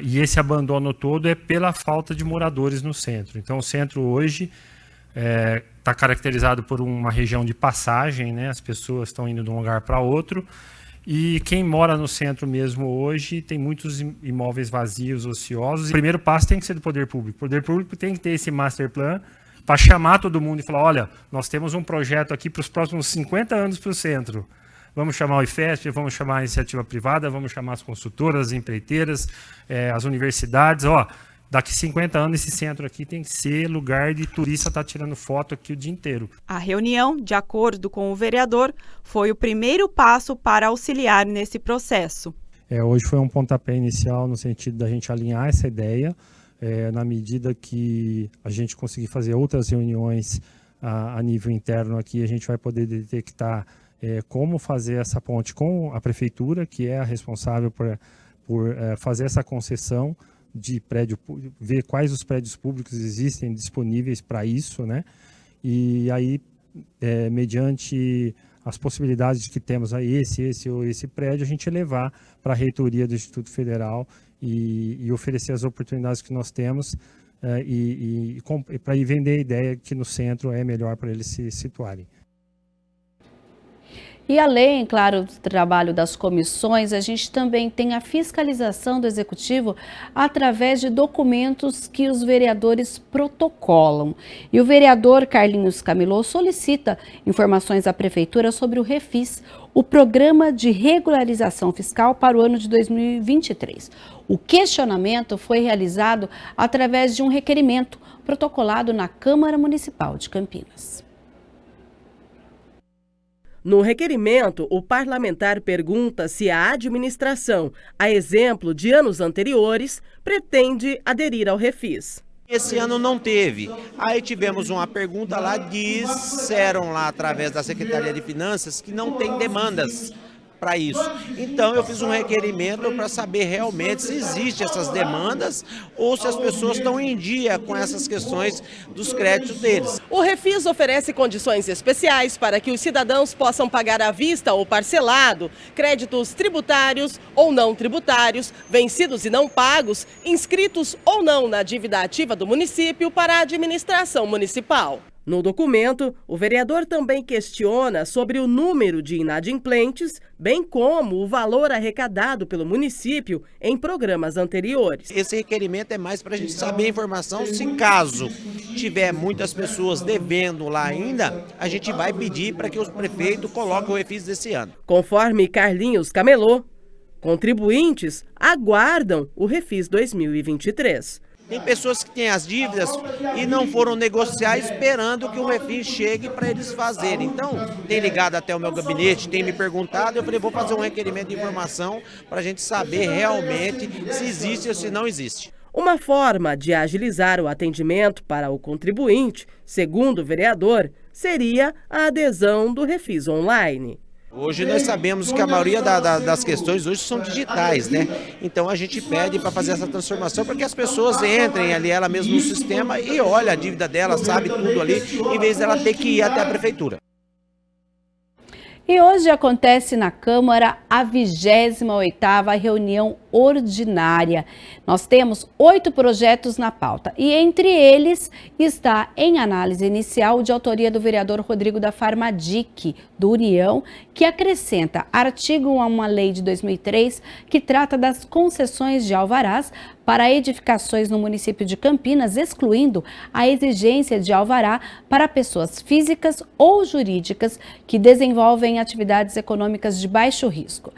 S13: E esse abandono todo é pela falta de moradores no centro. Então, o centro hoje está caracterizado por uma região de passagem, né? As pessoas estão indo de um lugar para outro. E quem mora no centro mesmo hoje tem muitos imóveis vazios, ociosos. O primeiro passo tem que ser do poder público. O poder público tem que ter esse master plan para chamar todo mundo e falar, olha, nós temos um projeto aqui para os próximos 50 anos para o centro. Vamos chamar o IFESP, vamos chamar a iniciativa privada, vamos chamar as consultoras, as empreiteiras, as universidades. Daqui 50 anos esse centro aqui tem que ser lugar de turista estar tirando foto aqui o dia inteiro.
S4: A reunião, de acordo com o vereador, foi o primeiro passo para auxiliar nesse processo.
S13: Hoje foi um pontapé inicial no sentido da gente alinhar essa ideia, na medida que a gente conseguir fazer outras reuniões a nível interno aqui, a gente vai poder detectar como fazer essa ponte com a prefeitura, que é a responsável por fazer essa concessão de prédio, ver quais os prédios públicos existem disponíveis para isso, né? E aí, mediante as possibilidades que temos aí, esse prédio, a gente levar para a reitoria do Instituto Federal e oferecer as oportunidades que nós temos para ir vender a ideia que no centro é melhor para eles se situarem.
S12: E além, claro, do trabalho das comissões, a gente também tem a fiscalização do Executivo através de documentos que os vereadores protocolam. E o vereador Carlinhos Camilo solicita informações à Prefeitura sobre o Refis, o Programa de Regularização Fiscal para o ano de 2023. O questionamento foi realizado através de um requerimento protocolado na Câmara Municipal de Campinas.
S7: No requerimento, o parlamentar pergunta se a administração, a exemplo de anos anteriores, pretende aderir ao Refis.
S17: Esse ano não teve. Aí tivemos uma pergunta lá, disseram lá através da Secretaria de Finanças que não tem demandas para isso. Então eu fiz um requerimento para saber realmente se existem essas demandas ou se as pessoas estão em dia com essas questões dos créditos deles.
S7: O Refis oferece condições especiais para que os cidadãos possam pagar à vista ou parcelado créditos tributários ou não tributários, vencidos e não pagos, inscritos ou não na dívida ativa do município para a administração municipal. No documento, o vereador também questiona sobre o número de inadimplentes, bem como o valor arrecadado pelo município em programas anteriores.
S17: Esse requerimento é mais para a gente saber a informação, se caso tiver muitas pessoas devendo lá ainda, a gente vai pedir para que o prefeito coloque o Refis desse ano.
S7: Conforme Carlinhos Camelo, contribuintes aguardam o Refis 2023.
S17: Tem pessoas que têm as dívidas e não foram negociar esperando que o Refis chegue para eles fazerem. Então, tem ligado até o meu gabinete, tem me perguntado, eu falei, vou fazer um requerimento de informação para a gente saber realmente se existe ou se não existe.
S7: Uma forma de agilizar o atendimento para o contribuinte, segundo o vereador, seria a adesão do Refis online.
S17: Hoje nós sabemos que a maioria das questões hoje são digitais, né? Então a gente pede para fazer essa transformação para que as pessoas entrem ali ela mesma no sistema e olha a dívida dela, sabe tudo ali, em vez dela ter que ir até a prefeitura.
S12: E hoje acontece na Câmara a 28ª reunião ordinária. Nós temos 8 projetos na pauta e entre eles está em análise inicial de autoria do vereador Rodrigo da Farmadic, do União, que acrescenta artigo a uma lei de 2003 que trata das concessões de alvarás para edificações no município de Campinas, excluindo a exigência de alvará para pessoas físicas ou jurídicas que desenvolvem atividades econômicas de baixo risco.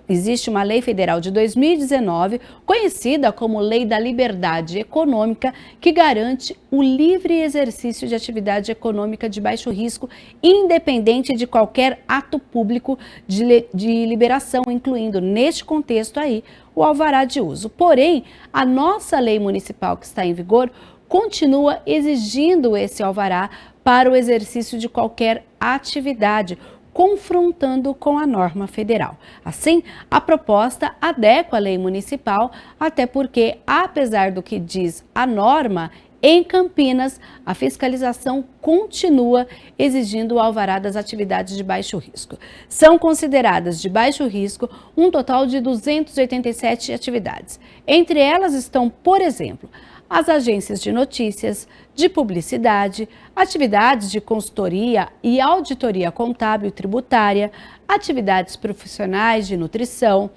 S12: Existe uma lei federal de 2018 2019, conhecida como Lei da Liberdade Econômica, que garante o livre exercício de atividade econômica de baixo risco, independente de qualquer ato público de liberação, incluindo, neste contexto aí, o alvará de uso. Porém, a nossa lei municipal que está em vigor continua exigindo esse alvará para o exercício de qualquer atividade, confrontando com a norma federal. Assim, a proposta adequa a lei municipal, até porque, apesar do que diz a norma, em Campinas, a fiscalização continua exigindo o alvará das atividades de baixo risco. São consideradas de baixo risco um total de 287 atividades. Entre elas estão, por exemplo, as agências de notícias, de publicidade, atividades de consultoria e auditoria contábil e tributária, atividades profissionais de nutrição,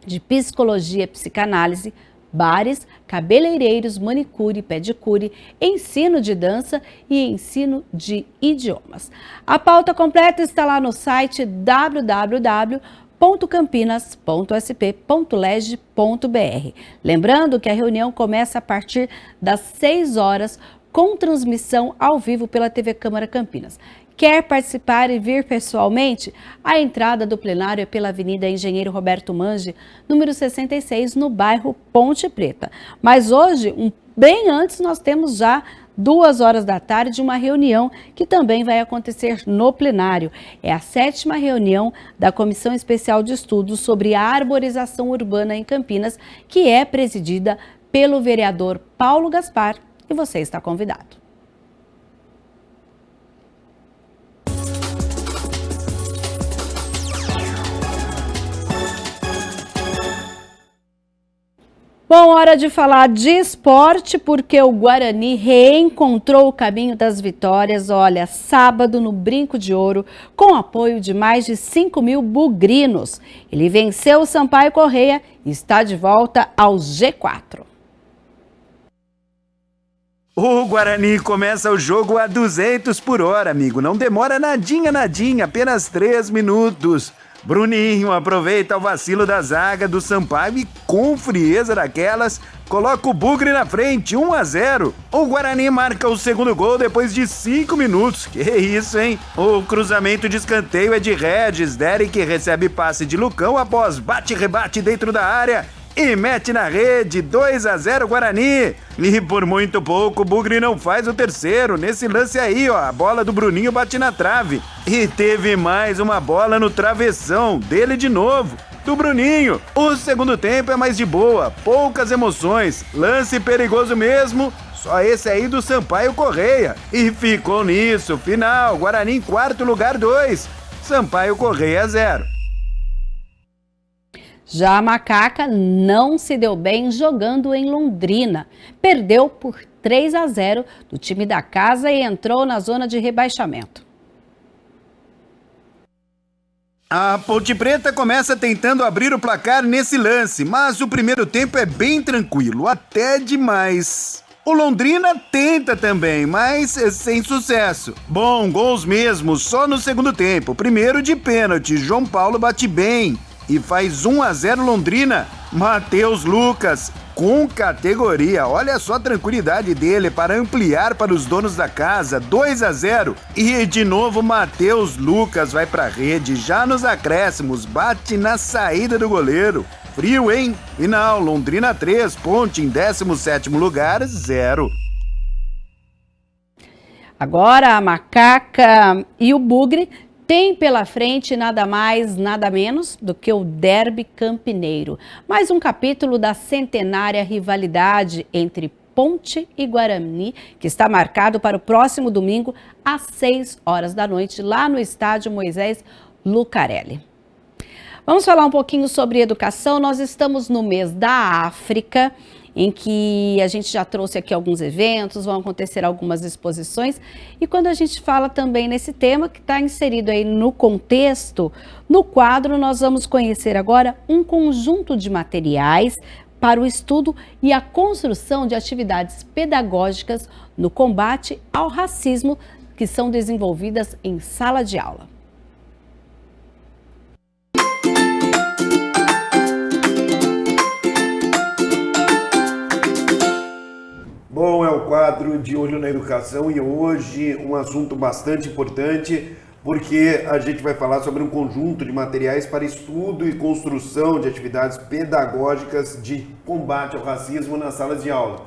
S12: de psicologia e psicanálise, bares, cabeleireiros, manicure, pedicure, ensino de dança e ensino de idiomas. A pauta completa está lá no site www.campinas.sp.leg.br. Lembrando que a reunião começa a partir das 6 horas com transmissão ao vivo pela TV Câmara Campinas. Quer participar e vir pessoalmente? A entrada do plenário é pela Avenida Engenheiro Roberto Mange, número 66, no bairro Ponte Preta. Mas hoje, bem antes, nós temos já 2 horas da tarde, uma reunião que também vai acontecer no plenário. É a 7ª reunião da Comissão Especial de Estudos sobre a Arborização Urbana em Campinas, que é presidida pelo vereador Paulo Gaspar, e você está convidado. Bom, hora de falar de esporte, porque o Guarani reencontrou o caminho das vitórias, olha, sábado no Brinco de Ouro, com apoio de mais de 5.000 bugrinos. Ele venceu o Sampaio Corrêa e está de volta ao G4.
S2: O Guarani começa o jogo a 200 por hora, amigo. Não demora nadinha, apenas 3 minutos. Bruninho aproveita o vacilo da zaga do Sampaio e, com frieza daquelas, coloca o Bugre na frente, 1-0. O Guarani marca o segundo gol depois de 5 minutos. Que isso, hein? O cruzamento de escanteio é de Regis. Derek recebe passe de Lucão após bate-rebate dentro da área e mete na rede, 2-0 Guarani. E por muito pouco o Bugre não faz o terceiro. Nesse lance aí, ó, a bola do Bruninho bate na trave. E teve mais uma bola no travessão, dele de novo, do Bruninho. O segundo tempo é mais de boa, poucas emoções, lance perigoso mesmo, só esse aí do Sampaio Corrêa. E ficou nisso, final, Guarani em 4º lugar 2, Sampaio Corrêa 0.
S12: Já a Macaca não se deu bem jogando em Londrina. Perdeu por 3-0 do time da casa e entrou na zona de rebaixamento.
S2: A Ponte Preta começa tentando abrir o placar nesse lance, mas o primeiro tempo é bem tranquilo, até demais. O Londrina tenta também, mas sem sucesso. Bom, gols mesmo, só no segundo tempo. Primeiro de pênalti, João Paulo bate bem e faz 1-0 Londrina. Matheus Lucas, com categoria, olha só a tranquilidade dele para ampliar para os donos da casa, 2-0. E de novo Matheus Lucas vai para a rede, já nos acréscimos, bate na saída do goleiro. Frio, hein? Final, Londrina 3, Ponte em 17º lugar, 0.
S12: Agora a Macaca e o Bugre tem pela frente nada mais, nada menos do que o Derby Campineiro. Mais um capítulo da centenária rivalidade entre Ponte e Guarani, que está marcado para o próximo domingo, às 6 horas da noite, lá no estádio Moisés Lucarelli. Vamos falar um pouquinho sobre educação. Nós estamos no mês da África, em que a gente já trouxe aqui alguns eventos, vão acontecer algumas exposições. E quando a gente fala também nesse tema, que está inserido aí no contexto, no quadro, nós vamos conhecer agora um conjunto de materiais para o estudo e a construção de atividades pedagógicas no combate ao racismo, que são desenvolvidas em sala de aula.
S2: quadro de Olho na Educação e hoje um assunto bastante importante, porque a gente vai falar sobre um conjunto de materiais para estudo e construção de atividades pedagógicas de combate ao racismo nas salas de aula.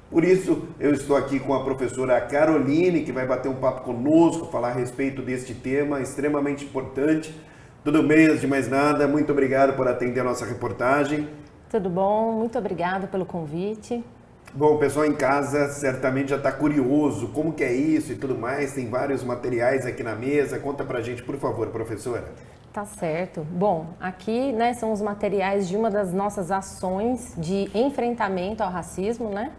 S2: Por isso, eu estou aqui com a professora Caroline, que vai bater um papo conosco, falar a respeito deste tema extremamente importante. Tudo bem, antes de mais nada, muito obrigado por atender a nossa reportagem.
S18: Tudo bom, muito obrigada pelo convite.
S2: Bom, o pessoal em casa certamente já está curioso, como que é isso e tudo mais, tem vários materiais aqui na mesa, conta pra gente, por favor, professora.
S18: Tá certo. Bom, aqui, né, são os materiais de uma das nossas ações de enfrentamento ao racismo, né,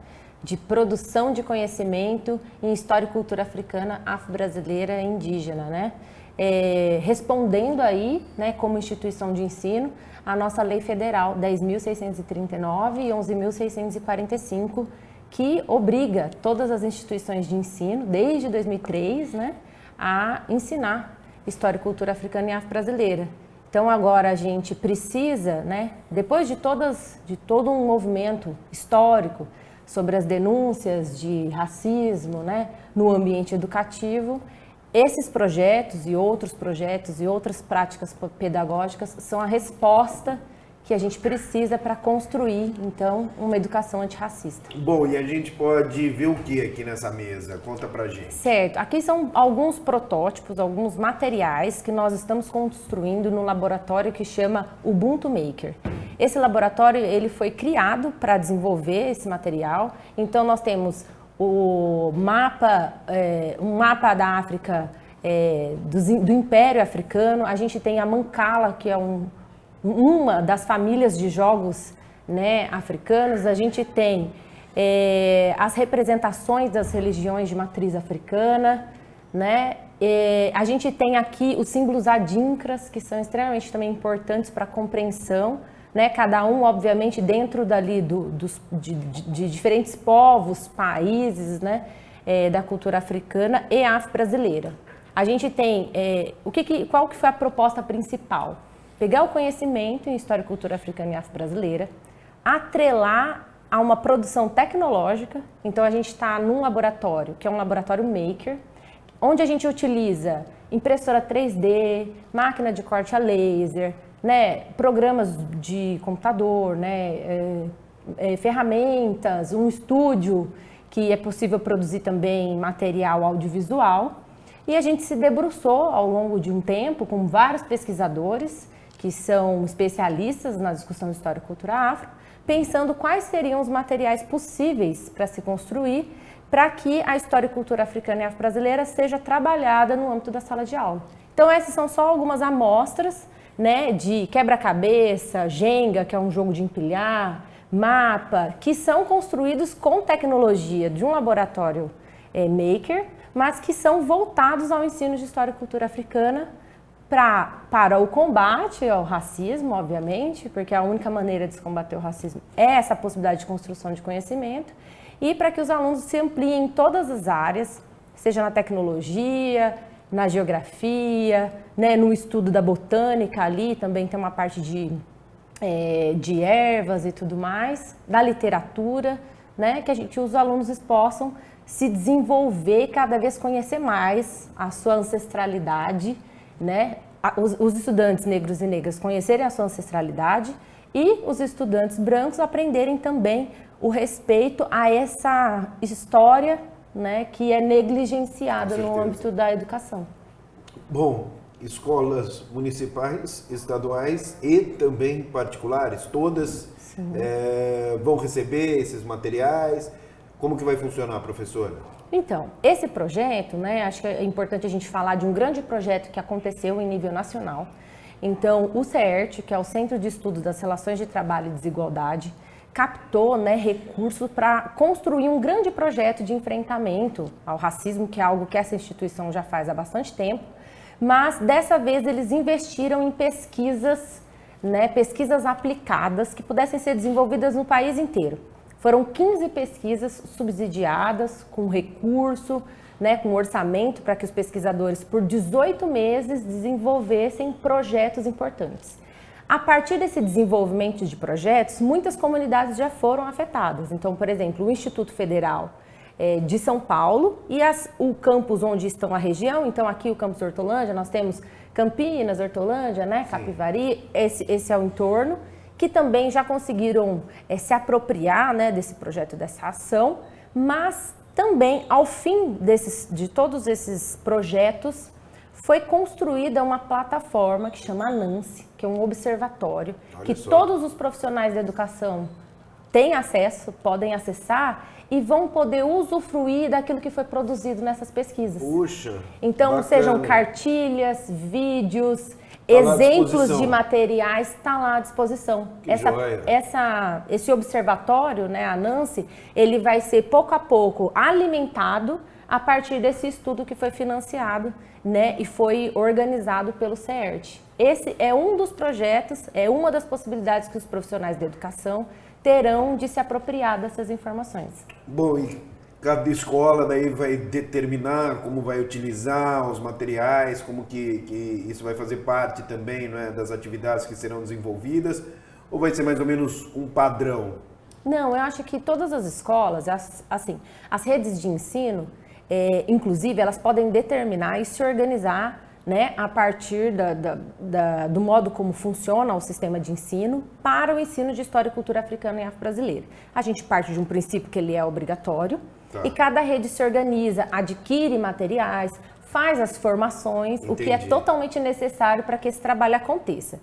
S18: de produção de conhecimento em história e cultura africana, afro-brasileira e indígena, né, respondendo aí, né, como instituição de ensino, a nossa lei federal 10.639 e 11.645, que obriga todas as instituições de ensino, desde 2003, né, a ensinar história e cultura africana e afro-brasileira. Então agora a gente precisa, né, depois de todo um movimento histórico sobre as denúncias de racismo, né, no ambiente educativo, esses projetos e outras práticas pedagógicas são a resposta que a gente precisa para construir, então, uma educação antirracista.
S2: Bom, e a gente pode ver o que aqui nessa mesa? Conta pra gente.
S18: Certo. Aqui são alguns protótipos, alguns materiais que nós estamos construindo no laboratório que chama Ubuntu Maker. Esse laboratório ele foi criado para desenvolver esse material, então nós temos um mapa da África, do Império Africano. A gente tem a Mancala, que é uma das famílias de jogos, né, africanos. A gente tem as representações das religiões de matriz africana, né? A gente tem aqui os símbolos adinkras, que são extremamente também importantes para a compreensão, né? Cada um, obviamente, dentro dali de diferentes povos, países, né? Da cultura africana e afro-brasileira. A gente tem, qual que foi a proposta principal? Pegar o conhecimento em história e cultura africana e afro-brasileira, atrelar a uma produção tecnológica. Então a gente está num laboratório, que é um laboratório maker, onde a gente utiliza impressora 3D, máquina de corte a laser, né, programas de computador, né, ferramentas, um estúdio que é possível produzir também material audiovisual. E a gente se debruçou ao longo de um tempo com vários pesquisadores que são especialistas na discussão de história e cultura afro, pensando quais seriam os materiais possíveis para se construir para que a história e cultura africana e afro-brasileira seja trabalhada no âmbito da sala de aula. Então essas são só algumas amostras, né, de quebra-cabeça, Jenga, que é um jogo de empilhar, mapa, que são construídos com tecnologia de um laboratório maker, mas que são voltados ao ensino de história e cultura africana para o combate ao racismo, obviamente, porque a única maneira de se combater o racismo é essa possibilidade de construção de conhecimento, e para que os alunos se ampliem em todas as áreas, seja na tecnologia, na geografia, né, no estudo da botânica ali, também tem uma parte de ervas e tudo mais, da literatura, né, que os alunos possam se desenvolver e cada vez conhecer mais a sua ancestralidade, né, os estudantes negros e negras conhecerem a sua ancestralidade e os estudantes brancos aprenderem também o respeito a essa história, né, que é negligenciada no âmbito da educação.
S2: Bom, escolas municipais, estaduais e também particulares, todas vão receber esses materiais. Como que vai funcionar, professora?
S18: Então, esse projeto, né, acho que é importante a gente falar de um grande projeto que aconteceu em nível nacional. Então, o CERT, que é o Centro de Estudos das Relações de Trabalho e Desigualdade, captou, né, recursos para construir um grande projeto de enfrentamento ao racismo, que é algo que essa instituição já faz há bastante tempo, mas dessa vez eles investiram em pesquisas, né, pesquisas aplicadas que pudessem ser desenvolvidas no país inteiro. Foram 15 pesquisas subsidiadas, com recurso, né, com orçamento para que os pesquisadores, por 18 meses, desenvolvessem projetos importantes. A partir desse desenvolvimento de projetos, muitas comunidades já foram afetadas. Então, por exemplo, o Instituto Federal de São Paulo e o campus onde estão a região. Então aqui o campus Hortolândia, nós temos Campinas, Hortolândia, né, Capivari, esse é o entorno, que também já conseguiram se apropriar, né, desse projeto, dessa ação, mas também ao fim de todos esses projetos foi construída uma plataforma que chama ANANSE, que é um observatório, que todos os profissionais da educação têm acesso, podem acessar e vão poder usufruir daquilo que foi produzido nessas pesquisas.
S19: Puxa,
S18: então,
S19: bacana.
S18: Sejam cartilhas, vídeos, exemplos de materiais, está lá à disposição. Esse observatório, né, a ANANSE, ele vai ser pouco a pouco alimentado a partir desse estudo que foi financiado, né, e foi organizado pelo CEERT. Esse é um dos projetos, é uma das possibilidades que os profissionais da educação terão de se apropriar dessas informações.
S19: Bom, e cada escola daí vai determinar como vai utilizar os materiais, como que isso vai fazer parte também, não é, das atividades que serão desenvolvidas, ou vai ser mais ou menos um padrão?
S18: Não, eu acho que todas as escolas, assim, as redes de ensino, inclusive, elas podem determinar e se organizar, né, a partir do modo como funciona o sistema de ensino para o ensino de história e cultura africana e afro-brasileira. A gente parte de um princípio que ele é obrigatório, e cada rede se organiza, adquire materiais, faz as formações, o que é totalmente necessário para que esse trabalho aconteça.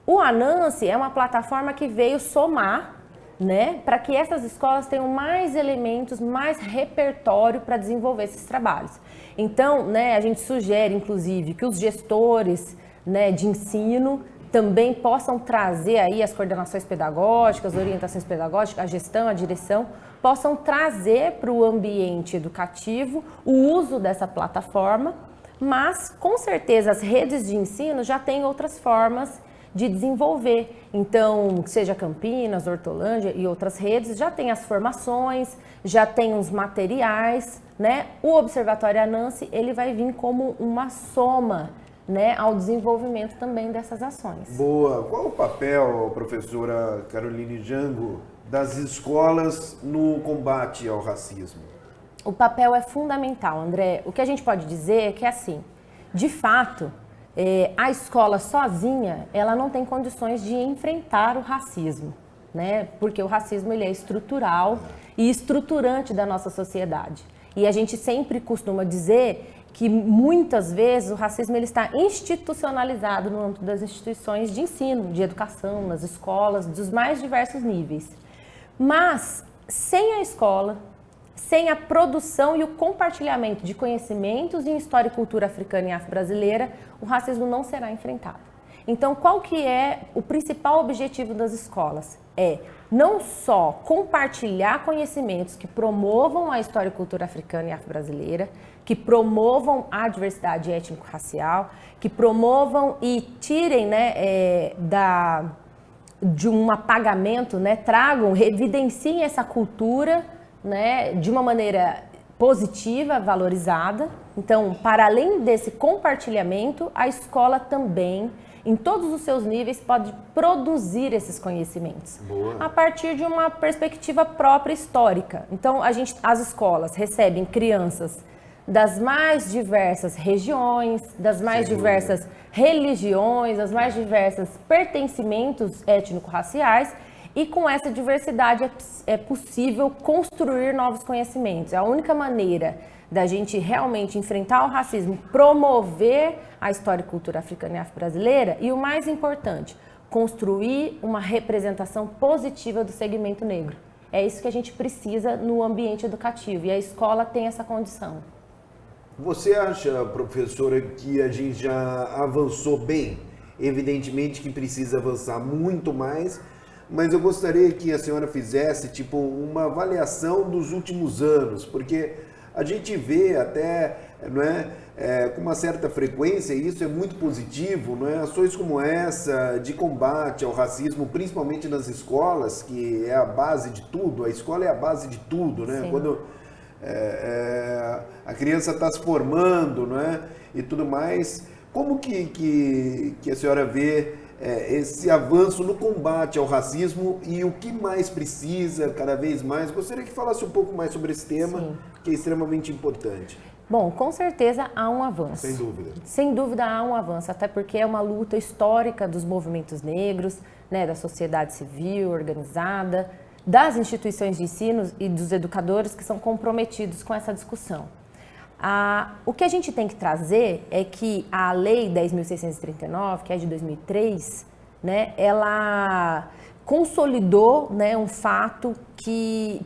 S18: O ANANSE é uma plataforma que veio somar, né, para que essas escolas tenham mais elementos, mais repertório para desenvolver esses trabalhos. Então, né, a gente sugere, inclusive, que os gestores, né, de ensino também possam trazer aí as coordenações pedagógicas, orientações pedagógicas, a gestão, a direção, possam trazer para o ambiente educativo o uso dessa plataforma, mas, com certeza, as redes de ensino já têm outras formas de desenvolver. Então, seja Campinas, Hortolândia e outras redes, já tem as formações, já tem os materiais, né? O Observatório ANANSE, ele vai vir como uma soma, né, ao desenvolvimento também dessas ações.
S19: Boa. Qual o papel, professora Caroline Jango, das escolas no combate ao racismo?
S18: O papel é fundamental, André. O que a gente pode dizer é que, assim, de fato, a escola sozinha, ela não tem condições de enfrentar o racismo, né? Porque o racismo, ele é estrutural e estruturante da nossa sociedade. E a gente sempre costuma dizer que muitas vezes o racismo ele está institucionalizado no âmbito das instituições de ensino, de educação, nas escolas, dos mais diversos níveis. Mas sem a escola, sem a produção e o compartilhamento de conhecimentos em história e cultura africana e afro-brasileira, o racismo não será enfrentado. Então, qual que é o principal objetivo das escolas? É não só compartilhar conhecimentos que promovam a história e cultura africana e afro-brasileira, que promovam a diversidade étnico-racial, que promovam e tirem, né, de um apagamento, né, tragam, evidenciem essa cultura, né, de uma maneira positiva, valorizada. Então, para além desse compartilhamento, a escola também, em todos os seus níveis, pode produzir esses conhecimentos.
S19: Boa.
S18: A partir de uma perspectiva própria histórica. Então, as escolas recebem crianças das mais diversas regiões, das mais diversas religiões, das mais diversas pertencimentos étnico-raciais, e com essa diversidade é possível construir novos conhecimentos. É a única maneira da gente realmente enfrentar o racismo, promover a história e cultura africana e afro-brasileira e, o mais importante, construir uma representação positiva do segmento negro. É isso que a gente precisa no ambiente educativo e a escola tem essa condição.
S19: Você acha, professora, que a gente já avançou bem? Evidentemente que precisa avançar muito mais, mas eu gostaria que a senhora fizesse tipo uma avaliação dos últimos anos, porque a gente vê até, não é, com uma certa frequência, e isso é muito positivo, não é, ações como essa de combate ao racismo, principalmente nas escolas, que é a base de tudo. A escola é a base de tudo, né?
S18: Sim.
S19: Quando a criança está se formando, não é, e tudo mais. Como que a senhora vê esse avanço no combate ao racismo e o que mais precisa cada vez mais? Gostaria que falasse um pouco mais sobre esse tema.
S18: Sim.
S19: que é extremamente importante.
S18: Bom, com certeza há um avanço.
S19: Sem dúvida.
S18: Sem dúvida há um avanço, até porque é uma luta histórica dos movimentos negros, né, da sociedade civil organizada, das instituições de ensino e dos educadores que são comprometidos com essa discussão. O que a gente tem que trazer é que a Lei 10.639, que é de 2003, né, ela consolidou, né, um fato que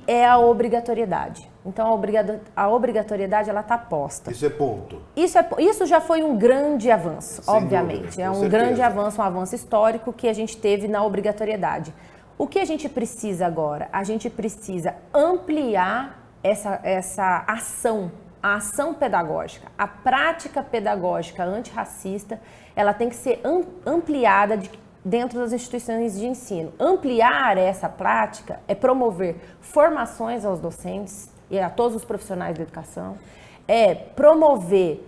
S18: é a obrigatoriedade. Então, a obrigatoriedade ela está posta.
S19: Isso é ponto.
S18: Isso já foi um grande avanço,
S19: Sem
S18: obviamente.
S19: dúvida,
S18: É um
S19: certeza.
S18: grande avanço, um avanço histórico que a gente teve na obrigatoriedade. O que a gente precisa agora? A gente precisa ampliar essa ação, a ação pedagógica. A prática pedagógica antirracista, ela tem que ser ampliada dentro das instituições de ensino. Ampliar essa prática é promover formações aos docentes e a todos os profissionais da educação, é promover,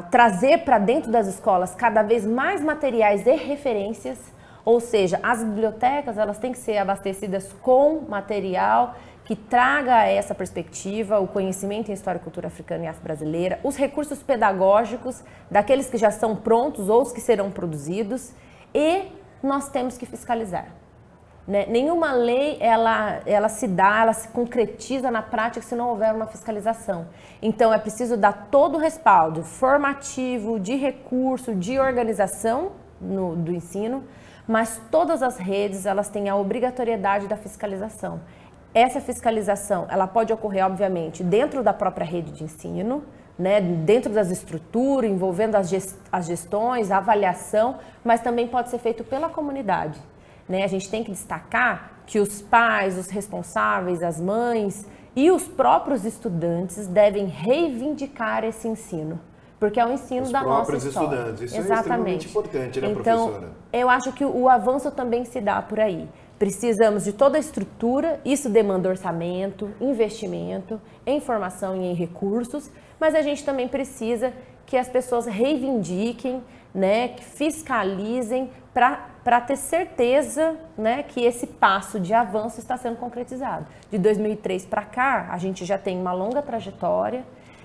S18: trazer para dentro das escolas cada vez mais materiais e referências, ou seja, as bibliotecas elas têm que ser abastecidas com material que traga essa perspectiva, o conhecimento em história e cultura africana e afro-brasileira, os recursos pedagógicos daqueles que já estão prontos ou os que serão produzidos, e nós temos que fiscalizar. Né? Nenhuma lei ela se concretiza na prática se não houver uma fiscalização. Então é preciso dar todo o respaldo formativo, de recurso, de organização do ensino, mas todas as redes elas têm a obrigatoriedade da fiscalização. Essa fiscalização ela pode ocorrer, obviamente, dentro da própria rede de ensino, né, dentro das estruturas, envolvendo as gestões, a avaliação, mas também pode ser feito pela comunidade. Né? A gente tem que destacar que os pais, os responsáveis, as mães e os próprios estudantes devem reivindicar esse ensino, porque é o ensino da nossa história. Os próprios estudantes, isso é extremamente importante, né, professora? Então, eu acho que o avanço também se dá por aí. Precisamos de toda a estrutura, isso demanda orçamento, investimento, em formação e em recursos, mas a gente também precisa que as pessoas reivindiquem, né, que fiscalizem para ter certeza, né, que esse passo de avanço está sendo concretizado. De 2003 para cá, a gente já tem uma longa trajetória,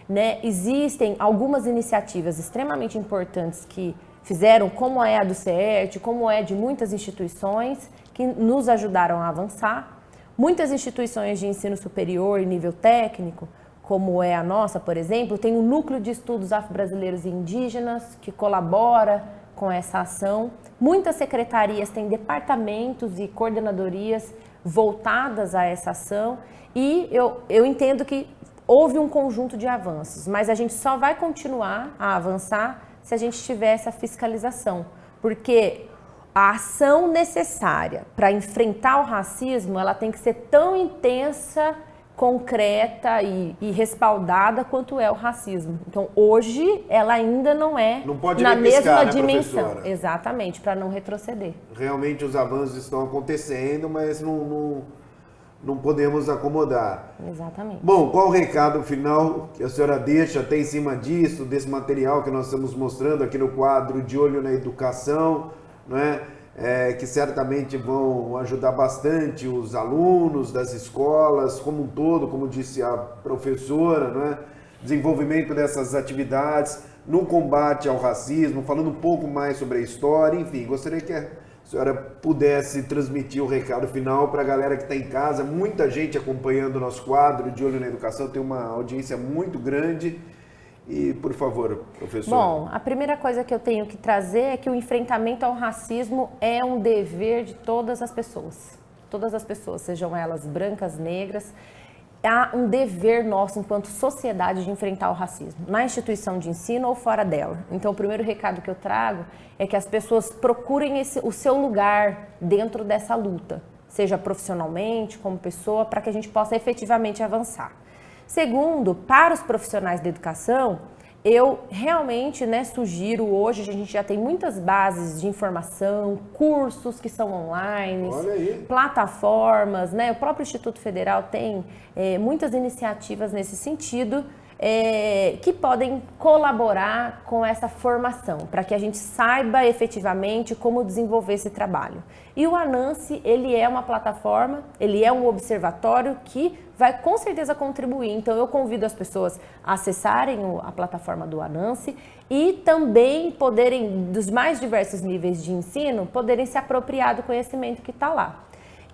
S18: né, existem algumas iniciativas extremamente importantes que fizeram, como é a do CERT, como é de muitas instituições, que nos ajudaram a avançar. Muitas instituições de ensino superior e nível técnico, como é a nossa, por exemplo, tem um núcleo de estudos afro-brasileiros e indígenas que colabora com essa ação. Muitas secretarias têm departamentos e coordenadorias voltadas a essa ação e eu entendo que houve um conjunto de avanços, mas a gente só vai continuar a avançar se a gente tiver essa fiscalização, porque a ação necessária para enfrentar o racismo, ela tem que ser tão intensa, concreta e respaldada quanto é o racismo. Então, hoje, ela ainda não é na mesma dimensão.
S19: Professora?
S18: Exatamente, para não retroceder.
S19: Realmente os avanços estão acontecendo, mas não podemos acomodar.
S18: Exatamente.
S19: Bom, qual o recado final que a senhora deixa até em cima disso, desse material que nós estamos mostrando aqui no quadro De Olho na Educação, não é? Que certamente vão ajudar bastante os alunos das escolas como um todo, como disse a professora, não é? Desenvolvimento dessas atividades no combate ao racismo, falando um pouco mais sobre a história, enfim, gostaria que a senhora pudesse transmitir o recado final para a galera que está em casa, muita gente acompanhando o nosso quadro De Olho na Educação, tem uma audiência muito grande. E, por favor, professor.
S18: Bom, a primeira coisa que eu tenho que trazer é que o enfrentamento ao racismo é um dever de todas as pessoas. Todas as pessoas, sejam elas brancas, negras, há um dever nosso enquanto sociedade de enfrentar o racismo, na instituição de ensino ou fora dela. Então, o primeiro recado que eu trago é que as pessoas procurem o seu lugar dentro dessa luta, seja profissionalmente, como pessoa, para que a gente possa efetivamente avançar. Segundo, para os profissionais da educação, eu realmente sugiro, hoje a gente já tem muitas bases de informação, cursos que são online, plataformas, o próprio Instituto Federal tem muitas iniciativas nesse sentido, que podem colaborar com essa formação, para que a gente saiba efetivamente como desenvolver esse trabalho. E o Anansi, ele é uma plataforma, ele é um observatório que vai com certeza contribuir. Então eu convido as pessoas a acessarem a plataforma do Anansi e também poderem, dos mais diversos níveis de ensino, poderem se apropriar do conhecimento que está lá.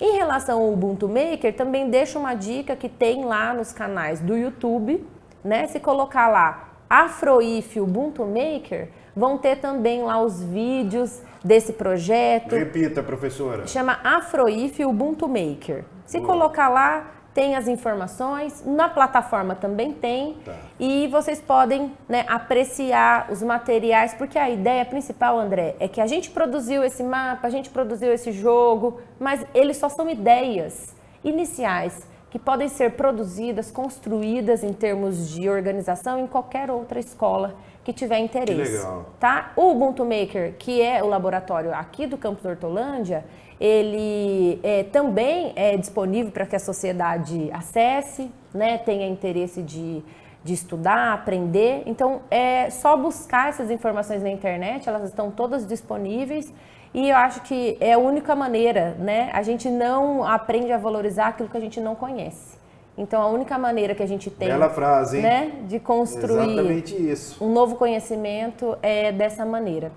S18: Em relação ao Ubuntu Maker, também deixo uma dica que tem lá nos canais do YouTube, né? Se colocar lá Afroif Ubuntu Maker, vão ter também lá os vídeos desse projeto.
S19: Repita, professora.
S18: Chama Afroif Ubuntu Maker. Se colocar lá, tem as informações, na plataforma também tem, e vocês podem, né, apreciar os materiais, porque a ideia principal, André, é que a gente produziu esse mapa, a gente produziu esse jogo, mas eles só são ideias iniciais que podem ser produzidas, construídas em termos de organização em qualquer outra escola que tiver interesse.
S19: Que legal.
S18: Tá? O Ubuntu Maker, que é o laboratório aqui do campus Hortolândia, ele também é disponível para que a sociedade acesse, né, tenha interesse de estudar, aprender. Então, é só buscar essas informações na internet, elas estão todas disponíveis. E eu acho que é a única maneira, né? A gente não aprende a valorizar aquilo que a gente não conhece. Então, a única maneira que a gente tem,
S19: bela frase, hein?
S18: Né, de construir
S19: exatamente isso.
S18: Um novo conhecimento é dessa maneira.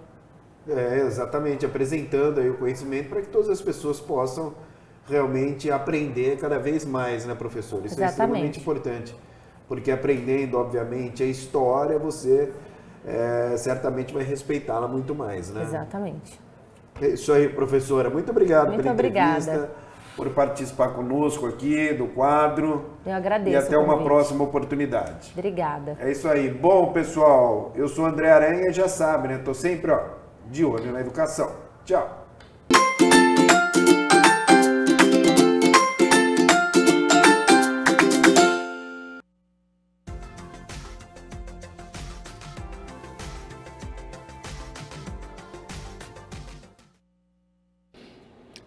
S19: Exatamente, apresentando aí o conhecimento para que todas as pessoas possam realmente aprender cada vez mais, né, professor? Isso é extremamente importante, porque aprendendo, obviamente, a história, você certamente vai respeitá-la muito mais, né?
S18: Exatamente.
S19: É isso aí, professora. Muito obrigado pela entrevista,
S18: obrigada
S19: por participar conosco aqui do quadro.
S18: Eu agradeço.
S19: E até uma próxima oportunidade.
S18: Obrigada.
S19: É isso aí. Bom, pessoal, eu sou André Aranha, já sabe, né? Tô sempre, de olho na educação. Tchau.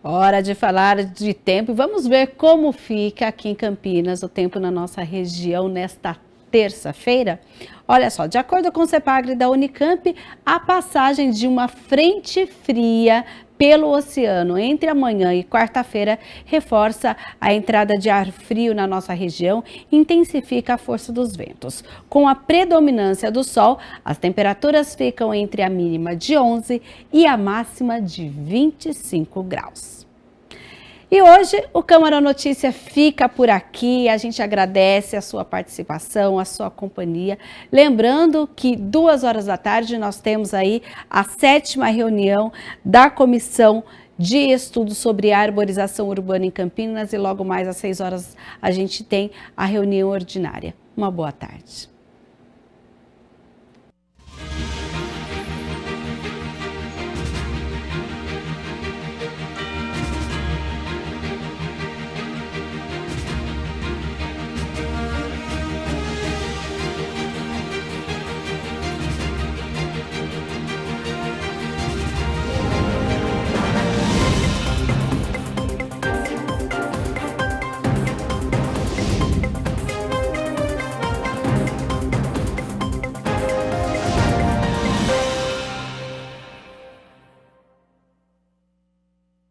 S12: Hora de falar de tempo e vamos ver como fica aqui em Campinas o tempo na nossa região nesta terça-feira. Olha só, de acordo com o CEPAGRE da Unicamp, a passagem de uma frente fria pelo oceano entre amanhã e quarta-feira reforça a entrada de ar frio na nossa região e intensifica a força dos ventos. Com a predominância do sol, as temperaturas ficam entre a mínima de 11 e a máxima de 25 graus. E hoje o Câmara Notícia fica por aqui, a gente agradece a sua participação, a sua companhia. Lembrando que 14h nós temos aí a 7ª reunião da Comissão de Estudos sobre Arborização Urbana em Campinas e logo mais às 6h a gente tem a reunião ordinária. Uma boa tarde.